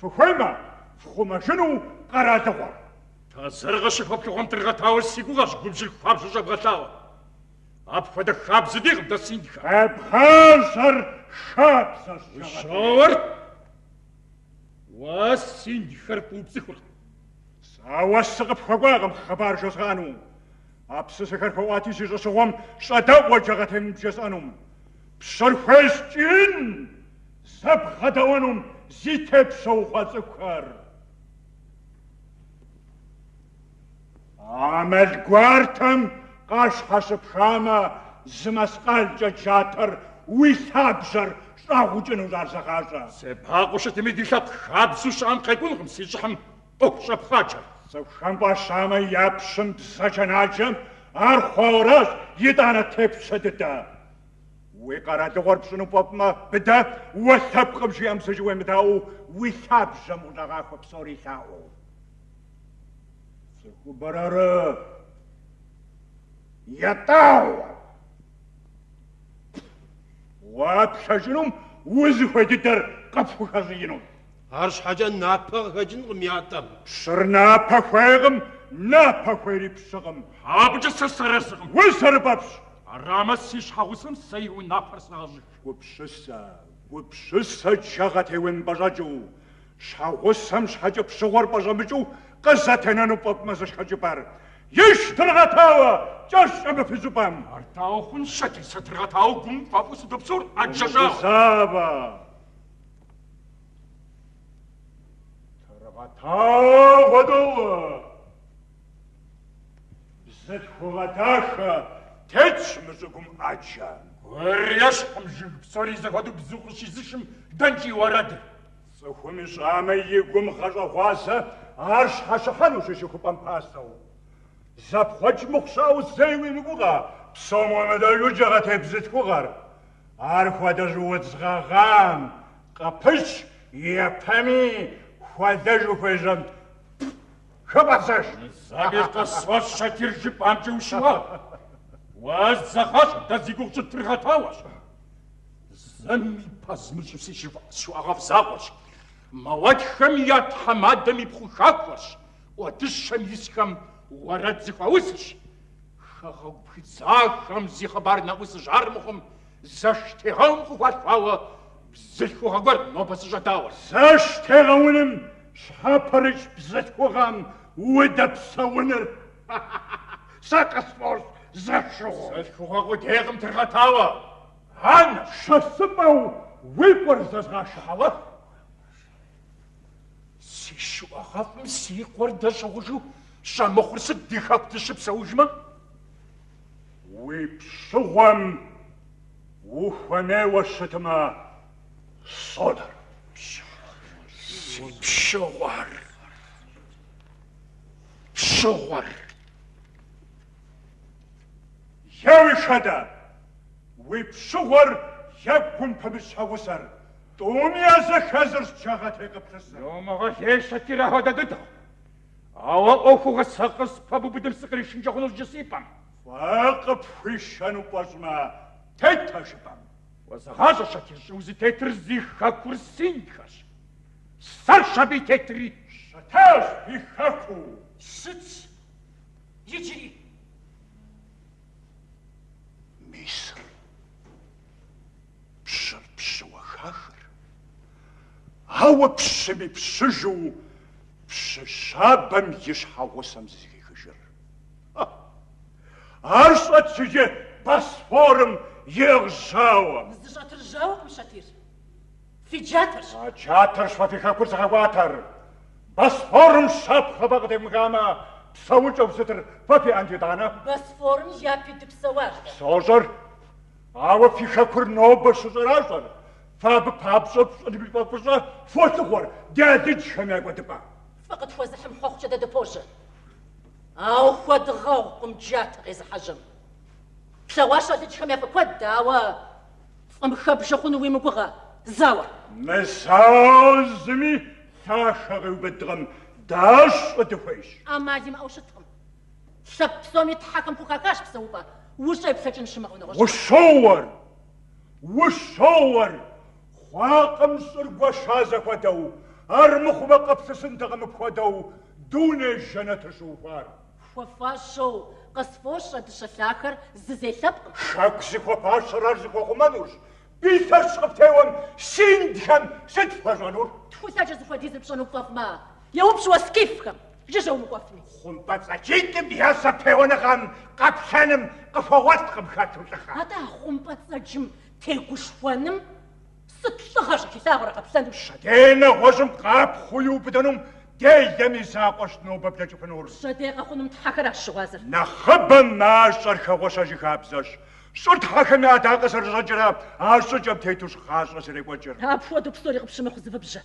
Fuhema, Fumashinu, Karatawa. Tazergash of Contratawa Siguras, Gubzil Fabs of Gatawa. Up for the Habzidir of the Sindha. Abhazar Shabs. Shower. Васин харпупсихур. Савассагап хагагам хабар жосгану. Апсысы харпавати жосогам шатава жагатем жосанум. Пшархэсчин сабхадаванум зитеп соухацукар. Амел гвартам кашхашпхама змаскал жатар уисабжар Шагучену зарзагажа. Себагушет медишат хабсушам кайкунхм сижхам окшапхача. Савхамба шама япшым сачаначам архорас едана тепсадета. Уекарат горпшну попма беда уасапхамши амсажуемдау уисабжам удагахопсорисау. Сехубарара ятау. وابشجنم وزفدتر قفو خزينم هرش حاجة نابا غجن غمياتم شرنابا خويغم نابا خويري بشغم هابجا سسرسغم وسربابش رامس سيش حوسم سيو نافر سغجك وبشسا جاغتي وين بجاجو شاوسم شحاجة بشغور بجامجو قزتنانو بابمزش حاجبار يشترغتاوا جاشم في زبام ارتاو خون شكي سترغتاو قم فابوس دبسور اججاو زابا ترغتاو ودوا زدخوغتاخا تجمزكم اجا ورياشهم جنبسوري زغدو بزوخشي زشم دنجي ورد سخومي شامي يقوم خزغواسا عرش حشخانو ششخو بامباسو زبخوش مخشاو زيوي مقوغا بسومو مدالو جغت هبزت كوغر عرفو دجوت زغاغام قبش Епами хвалежу хуежам. Хабасаш. Заберта свас шатиржи панчушва. Вас захаш да зигурчу трихатаваш. Зами пазмышуси швагав загаш. Маватхам ят хамадами пхухакваш. Отышам искам уарад зихваусиш. Хахабхицахам зихабарна усжармухам. Заштегам хватфава. Бзыльхугагар но басжатава. Заштегаунем шапарыч бзыльхугам уэдапсаунер. Сакасфорс зашо. Зыльхугагу тегам трихатава. Ан шасымау выпор зазгашава. Сишу агавм сиқор дашогужу шамохурсы дихапты шипсаужма. Выпшугам ухванева шатыма содар. Пшугар. Пшугар. Явишада. Выпшугар якун памишавусар. Тумяза хазар чагате каптаса. Номага хешатира ходадыда. Ава охуга сақыс пабу бидым сықришин жағыныз жесипам. Вақып фишану пазма теташипам. Вазагажа шатирши узи тетрзи хакур синьхаш. Саршаби тетри. Шаташ бихаку. Шыц. Ечери. Миср. Пшыр пшуахахр. Ауа пшыми пшыжу. Пшышабам ешхауасам зихихыжыр. Арсат сюже Босфором егжауам. Зжатыр жауам шатир. Фиджатыр. Ачатыр шватихакур загаватыр. Босфором шапхабагдем гама. Псаучов зытыр папи андидана. Босфорым япиды псаважда. Сожар. Ава фихакур ноба шузаражар. Фабы папсоп шадибипапуса фотохор. Дядич хамягватыпа. فقط فوزحم خوخ جدا دبوجة أو خود غوقم جات غيز حجم بسواشا ديشكم يا فقود داوا أم خبش خونو ويمقوغا زاور مسازمي ثاشغي بدغم داش ودفيش أما ديما أوشتهم سبسوم يتحكم بوكاكاش بسوبا وشاي بسجن شمعون غش وشور خواقم سرقوا شازك ودو أرمخ وقف سنتغم بخدو دون الجنة شوفار وفاشو قصفوش دشلاكر زي لبق شاكسك وفاش رازك وخمانوش بيثرش قبتاوام سندهم ستفاجانور تفوساجز فديز بشانو فافما يوبشوا سكيفكم جاجو مقفني خمباتsa جيتم بيها سبتاونغام قبشانم قفواتكم خاتو لخا هذا خمباتsa جم تيقوشوانم ستلغاش كثاغر قبسانوش شدينا وجم قاب خيو بدنم دايمي ساقوش نوبة بلاجو فنور شديق خونم تحكراش شغازر نخبن ناشر خوشا جخابزاش شرط حكمي عداق سر رجرا عاشو جب تيتوش خاص رسري وجر هابشوا دو بسوري قبشم خزف بجا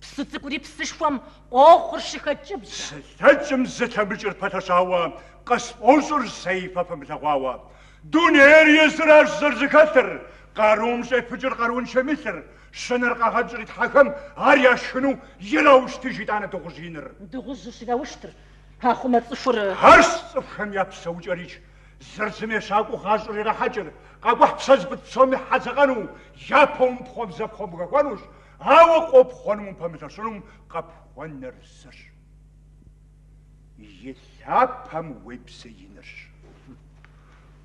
بسوتكوري بسشوام آخر شخجة بجا ستجم زتا بجر پتشاوا قصب اوزر سيفا فمتغواوا دونير يزر ازر زكاتر قاروم شي فجر قارون شمثر شنر قاهجر يتحكم هاريا شنو يلاوش تجيدانا دغزينر دغزوش يلاوشتر هاخو ما تصفر هرس صفهم يابسا وجريج زرزمي شاقو خاجر يرا حجر قاقوح بساز بتصومي حزغانو يابهم بخوم زبخوم غاقوانوش هاو قوب خونمون پامترسونم قاب خونر سر يلابهم ويبسينر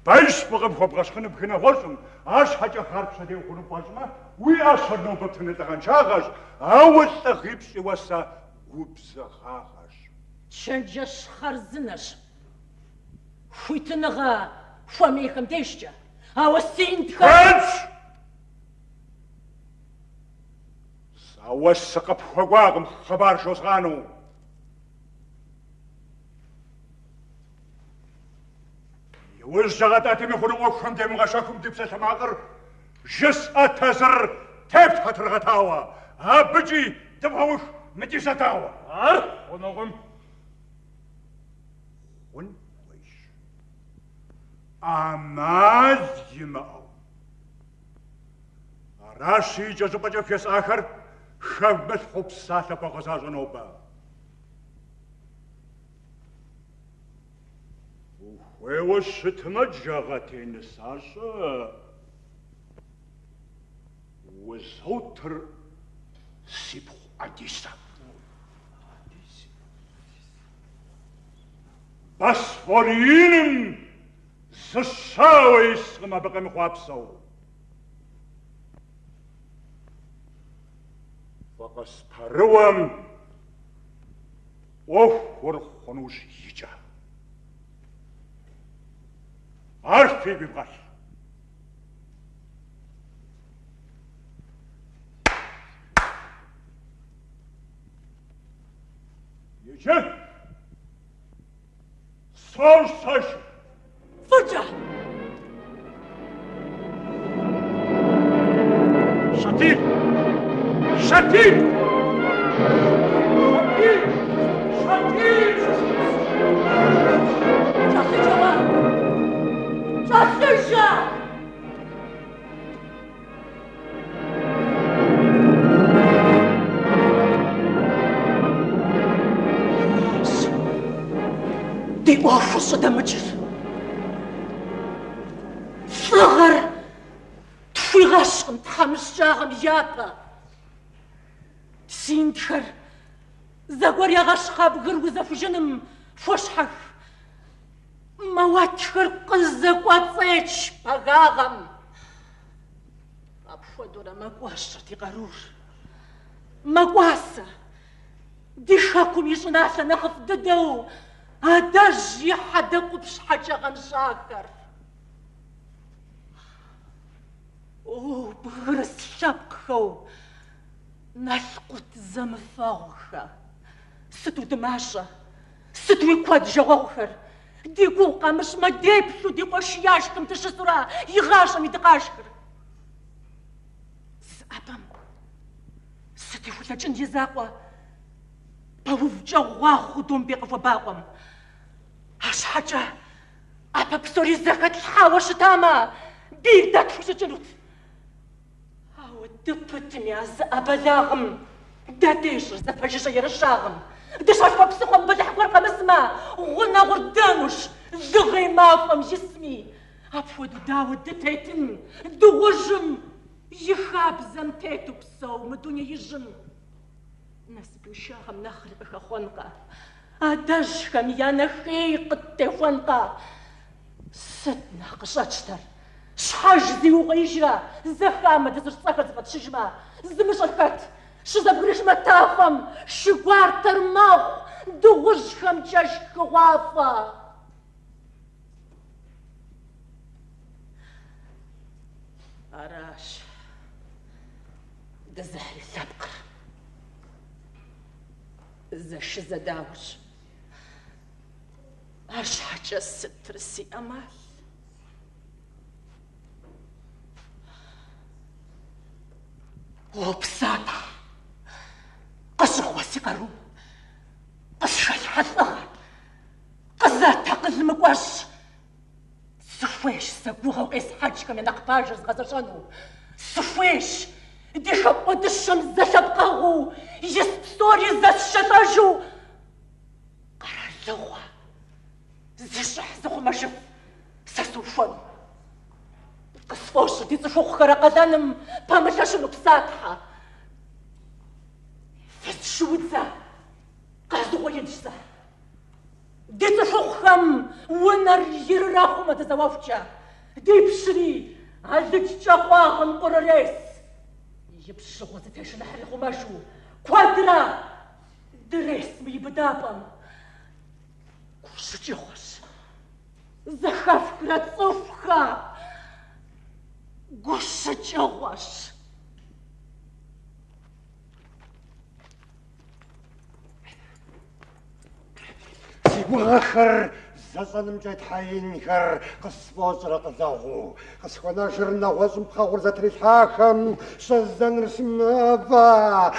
بايش بغم خوب غشخن بخنا غرسم عاش حاجة خارب سديو خونو بازما وي عشر نوبة تنتغن شاغش هاو التغيب سواسا وبزغاغش شنجش خرزنش خويتنغا فاميكم ديشجا هاو السين فرنش ساوسق بخواغم خبار شوزغانو والجغدات من خلو وخم دي مغشاكم دي بسا تماغر جس اتزر تبت هترغتاوا هابجي تبهوش مجيساتاوا ونغم ونويش اماز يماو راشي جزو بجا فيس آخر Шавбет хопсата пагазажанова. Ухвеваш тмаджагатен саша. Везаутр сипху адиса. Басфоринем зашауй сгмабакам хвапсау. Факас паруам охор хонуш хича. Арфи бивгал. Ече Саш! Фуджа! Шатир! Шатир! Шатир! Шатир! Часыжа! Часыжа! Ты офуса дамыжыр. Сығыр! Түфіғашқын тамышжағым ята. Синдхар, загоряға шқабғыр ғызафыжыным фошхар. Мауатхыр қызы қуатсайч пағағым. Апфадора мағуаша тиғарур. Мағуаса. Дишакум ешынаса нақып дыдау. Адажи хадақу пшхачаған шакар. О, бғырыс шапқау. Насқут замфауха. Сыту дымаша. Сыту и куад жауахар. Дигу қамыш мадепшу дигу шияшкам тышысура. Игашам и дықашкар. Сапам. Сыты хулачын езақуа. Павувча уаху думбеқов абақуам. Ашхача, апа псори захат хава шитама, бирдат фусачанут. Ау дыпытми аз абалагам, датешр запажиша ярашагам, дышаш папсухам бадахвар камасма, гуна гурдануш, зыгай мафам жисми, апфуду дау дытейтин, дугужым, ехаб замтету псау, мадуня ежым. Насбушахам нахрбаха хонка. Адажхам я нахейқт тефонка. Сытна қышачтар. Шхаж зиуғайжа. Захама дазырсахат шижма. Зымышалкат. Шизабгришма тафам. Шигуартар мах. Дуғышхам чашка вафа. Араш. Дазахли сапқар. Заши задауш. Ашхача сытрси амал. Опсата. Қашықуаси қару. Қашқай хасаға. Қызата қызмықуаш. Суфеш сагуға қес хачками нақпажыз ғазашану. Суфеш. Дишап одышым зашапқағу. Естори зашатажу. Қаразуға. Зашахзуға машып. Сасуфан. Қысфошы дицушуқ қарақаданым памышашыну псатха. Фетшудза. Қазуға едішса. Дицушуқхам уынар ерірахума дазававча. Дипшри. Алдыччақуағын қорарес. Епшуға затешіна харихумашу. Квадра. Дрес ми бдапам. Кушачохаш. Захав крацовха. Гушачохаш. Сигуахар زازانم حاينكر قصفوزر قزاغو قصفنا شرنا وزم بخور زاتري حاكم شزن رسمابا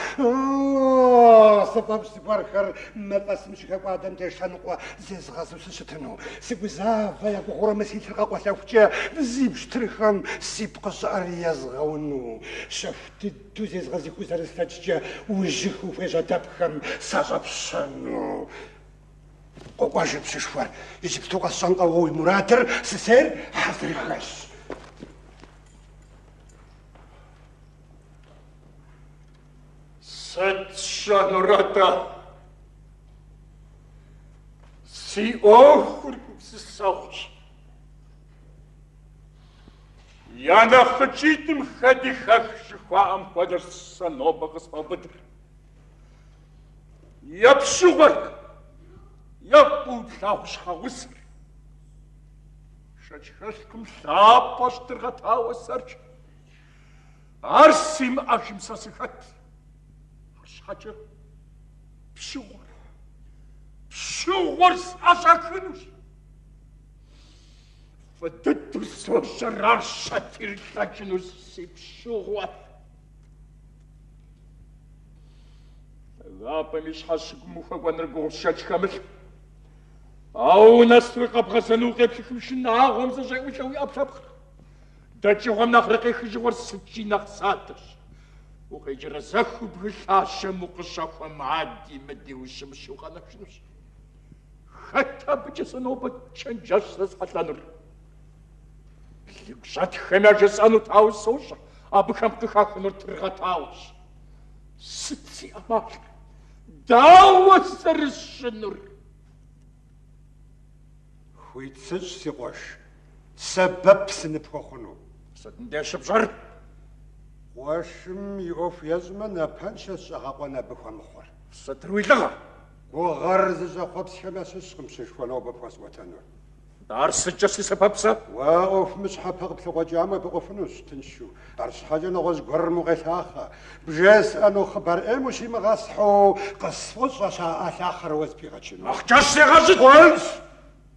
سبب سباركر ما بسمش كقادم تشنقوا زيز غازو سشتنو سبزافا يا بخور مسيت القوا ثوفجا زيب شترخم سيب قصار يزغونو شفت زيز غازي كوزر استجا وجهو فيجا تبخم سازبشنو قواجب ششوار يجب توقع الصنقة وهو مراتر سسير حاضر الغاش Satşanurata si охуркуп сауч я нахчитым хадихах шхвам подерса нобага спабыдр я пшугар я путлауш хавысыр шачхашкым сапаштыргатауа сарч арсим ашим сасыхат Шача пшугар ашакынуш фатыту сошарар шатиртачынуш си пшугар лапамиш хашгмуха ванргор шачхамыл ау настрыка бхасану кепшихмшин агомза жеучави апшапх дачугам нахрыкы хижгор сучи нахсатыш وخيجر زخو بغشاشة مقشافة معادي مدي وشمس وغنفشنوش حتى بجسنو بتشنجاش حتلانور لقشات خماجسانو تاو سوشا أبخم قخاخنور ترغتاوش ستي أمار داو سرشنور خويتسج سيقوش سبب سنبخوخنو سدنداش بجر واشم يقف يزمن أبانشة شغاقنا بخوامخور ستروي لغا وغرز جاقب سيخماسس خمسشوانا وبفاس وطنور دار سجاسي سببسا واقف مسحب بثقة جامعة بقفنوس تنشو أرس حاجة نغز قرم وغيثاخا بجاس أنو خبر المشي مغاسحو قصفوص وشاء آخر وزبيغتشنو أخجاسي غازي قلس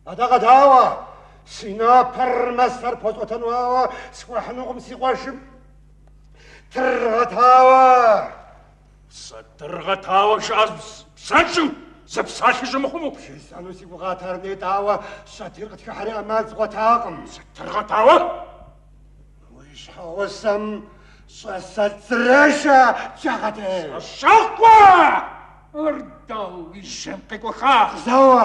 هذا غداوة سينا برمسر بوزوتنواوا سواحنو غمسي غاشم ترغتاوا سترغتاوا شاز سانشو زبساشي جمخمو شيسانو سي بغاتر نيتاوا شاتيرغت حري أمال زغتاقم سترغتاوا ويش حوسم سترشا جاغتي الشاقوا أرداو يشمقك وخاخ زوا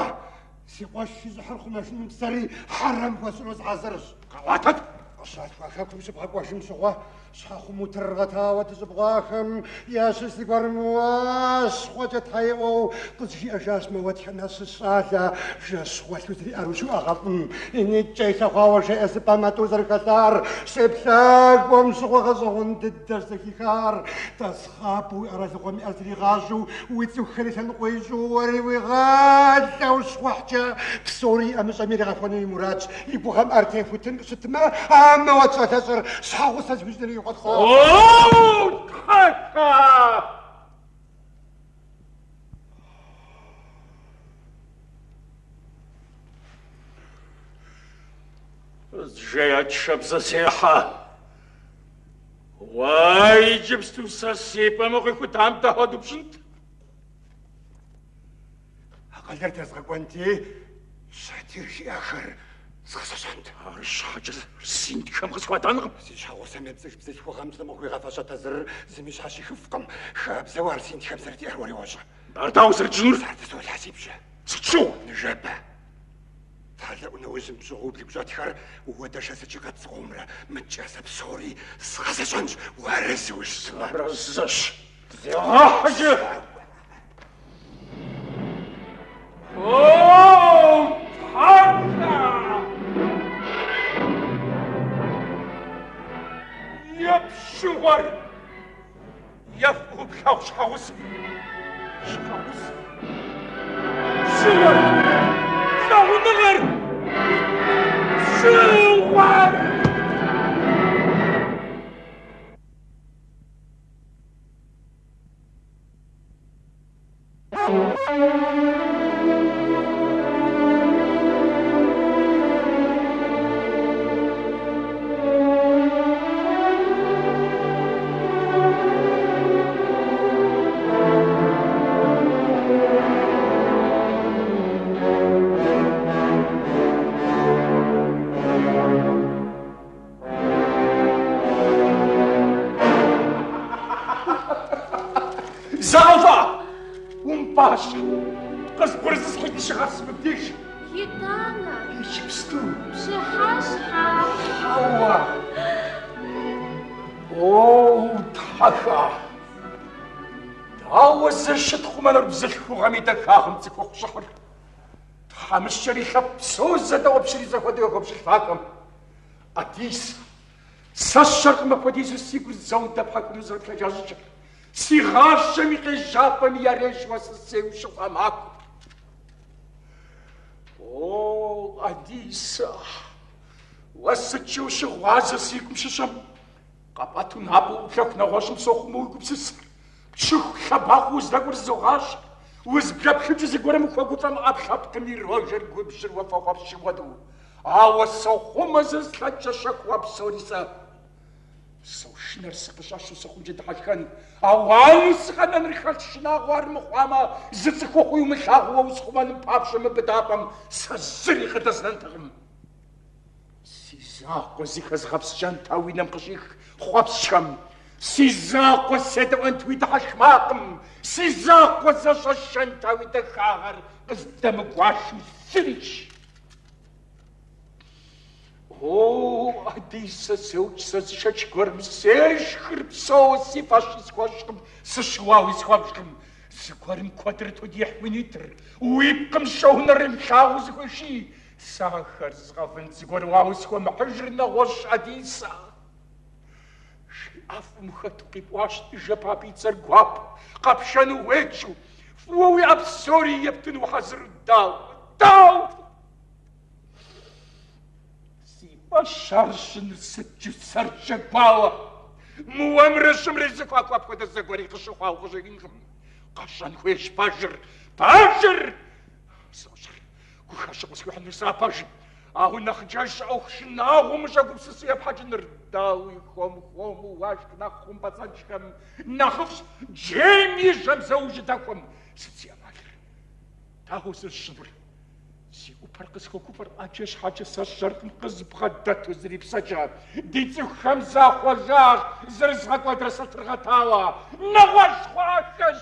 سي قوشي زحر خماش نمسري حرم فاسلوز عزرش قواتت أصاد فاخاكم سبغاك واشم سوا شاخو مترغتا وتزبغاكم يا سيسي برمواس خوتت حيوو قدشي أجاس موات ناس الصالة جاس خوات وزري أروشو أغطم إني جيسا خواوشي أسبا ما توزر كثار سبساك ومسخوا غزغون ددرسكي خار تسخابو أرزقوم أزري غاجو ويتسو خريسان قويجو وريوي غاد لو شوحجا بسوري أمس أميري غفوني مراد يبوهم أرتيفو ستما أما واتساتسر شاخو سازبجدري أوه تحكا جايات شبزة سيحة واي جبستو ساسيبا مغي كنت عم تهدو بشنت قدرت أزغق وانتي شاتير شي آخر سخصصانت عرش حاجة سينت كم خسواتان سيش حاو سميت زيش بزيش وغمز لمخوي غفاشة تزر زميش حاشي خفقم خاب زوار سينت خاب زرتي أروري واجه بارداو سرجنور سارت سوال حسيب جا سرجو نجابة هذا ونوزم بصعود لبجات خر وداشا سجيقات صغمرة متجاسة بصوري سخصصانج وارزوش سوار رزش زياحجة أوه تحكا يبشوار يفقو بلاو شخوص شخوص شوار شاو نغر شوار داوزرشت خمانر بزلخو غميدا كاهم تكوخ شخر خامس شريخة بسوزة دوبشري زخوديو غبشل فاكم أديس ساشرق مفوديس سيكو زون دبحكم زرق لجازجك سي غاشمي قجابا مياريش واسسيو شفا معكم أوه أديس واسجيو شغوازة سيكم ششم قباتو نابو وكاك نغاشم سوخمو يكبسس شوخ خباق وزدقور زغاش وزبجاب خبز زغور مكوكوتام أبخاب تمي روجر قبشر وفاقب شوادو آوا سوخوما زلسلاتشا شاكوا بسوريسا سوشنر سقشاشو سخون جد حشكان آوان سخانا نرخال شناغوار مخواما زتسخوخو يمشاغوا وسخوما نبابشا مبدابام سزري خدزنان تغم سيزاق وزيخز غبسجان تاوي نمقشيخ خوابسشم سيزاق وسيدو انتوي تحشماقم سيزاق وزاششان تاوي تخاغر قزدم قواشو سريش أوه أديسة سوج سزشش قرم سيش خرب سوسي فاشي سخواشكم سشواوي سخواشكم سقرم كوادرتو ديحوينيتر ويبقم شوهنر مشاو زخوشي ساخر زغفن سقر واو سخو محجر نغوش أديسة شي أفو مخطقي بواش جبابي تسرقواب قبشانو ويتشو فووي أبسوري يبتن وحزر داو بشارشن سجو سرجة باوا موامرشم رزق واكو أبخد الزقوري قشوخوا وقشوخينكم قشان خويش باجر سوشر كوخاشق وسكوح النساء باجر أهو نخجاش أوخشن أهو مشاقو بسسيا بحاجة نرداوي خوم واشك نخوم بسانشكم نخفش جيمي شمسة وجدكم سسيا مالر تاهو سرشبر سي وبرقص كوكوبر أجيش حاجة سشرت نقز بغدات وزري بسجار ديتو خمسة خوجار زرزها كوادرسة ترغتاوا نغوش خواشش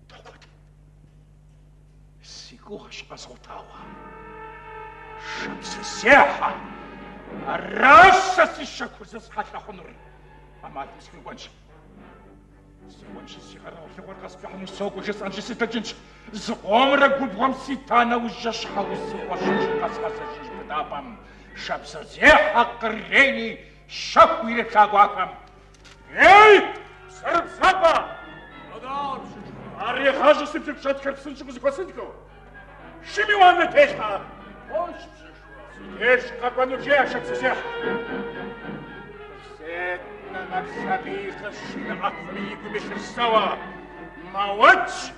تقود سيكوهش قزغتاوا شمس السياحة الراشة سيشاكو زسحات لخنر أما تسكي وانش زوانش السيغارة وثوار غصب عنو السوق وجس عن جسد الجنش زغومرة قبغم سيتانا وجش حاوسي وشنش قصقصة جيش بدابم شابسة زيحة قريني شاكوي رتاقواكم اي سرب سابا نضال عري خاجة سبتك شاد كرتسن شكو زكو سندكو شمي وانا تيشها خوش تيش قاقوانو جيها شابسة زيحة نفسبيخ الشيء عقليك بشر سوا ما وجه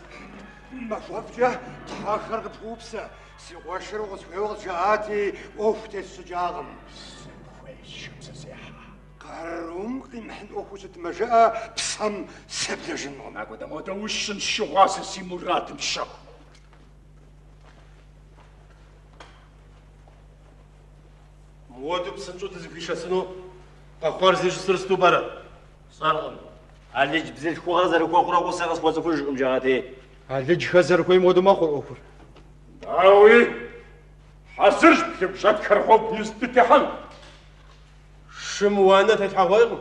ما شوفته تاخر بوبسه سيغوشر وغزوغ جاتي اوفت السجاغم سيخويش شمسة زيحة قروم قمحن اوفوزة مجاء بصم سبل جنون ما قد مودا وشن شغاسة سي مرات مشاق موادو بسنجو تزكيشا سنو قاقوار زيش سرستو برا صارغم عليج بزيل خو غزر وكو قرا وسغس وزفوج امجاتي عليج خزر كوي مودو ما خو اوفر داوي حسرش بكم شاد كرخوب نستتحن شموانا تتحوايغم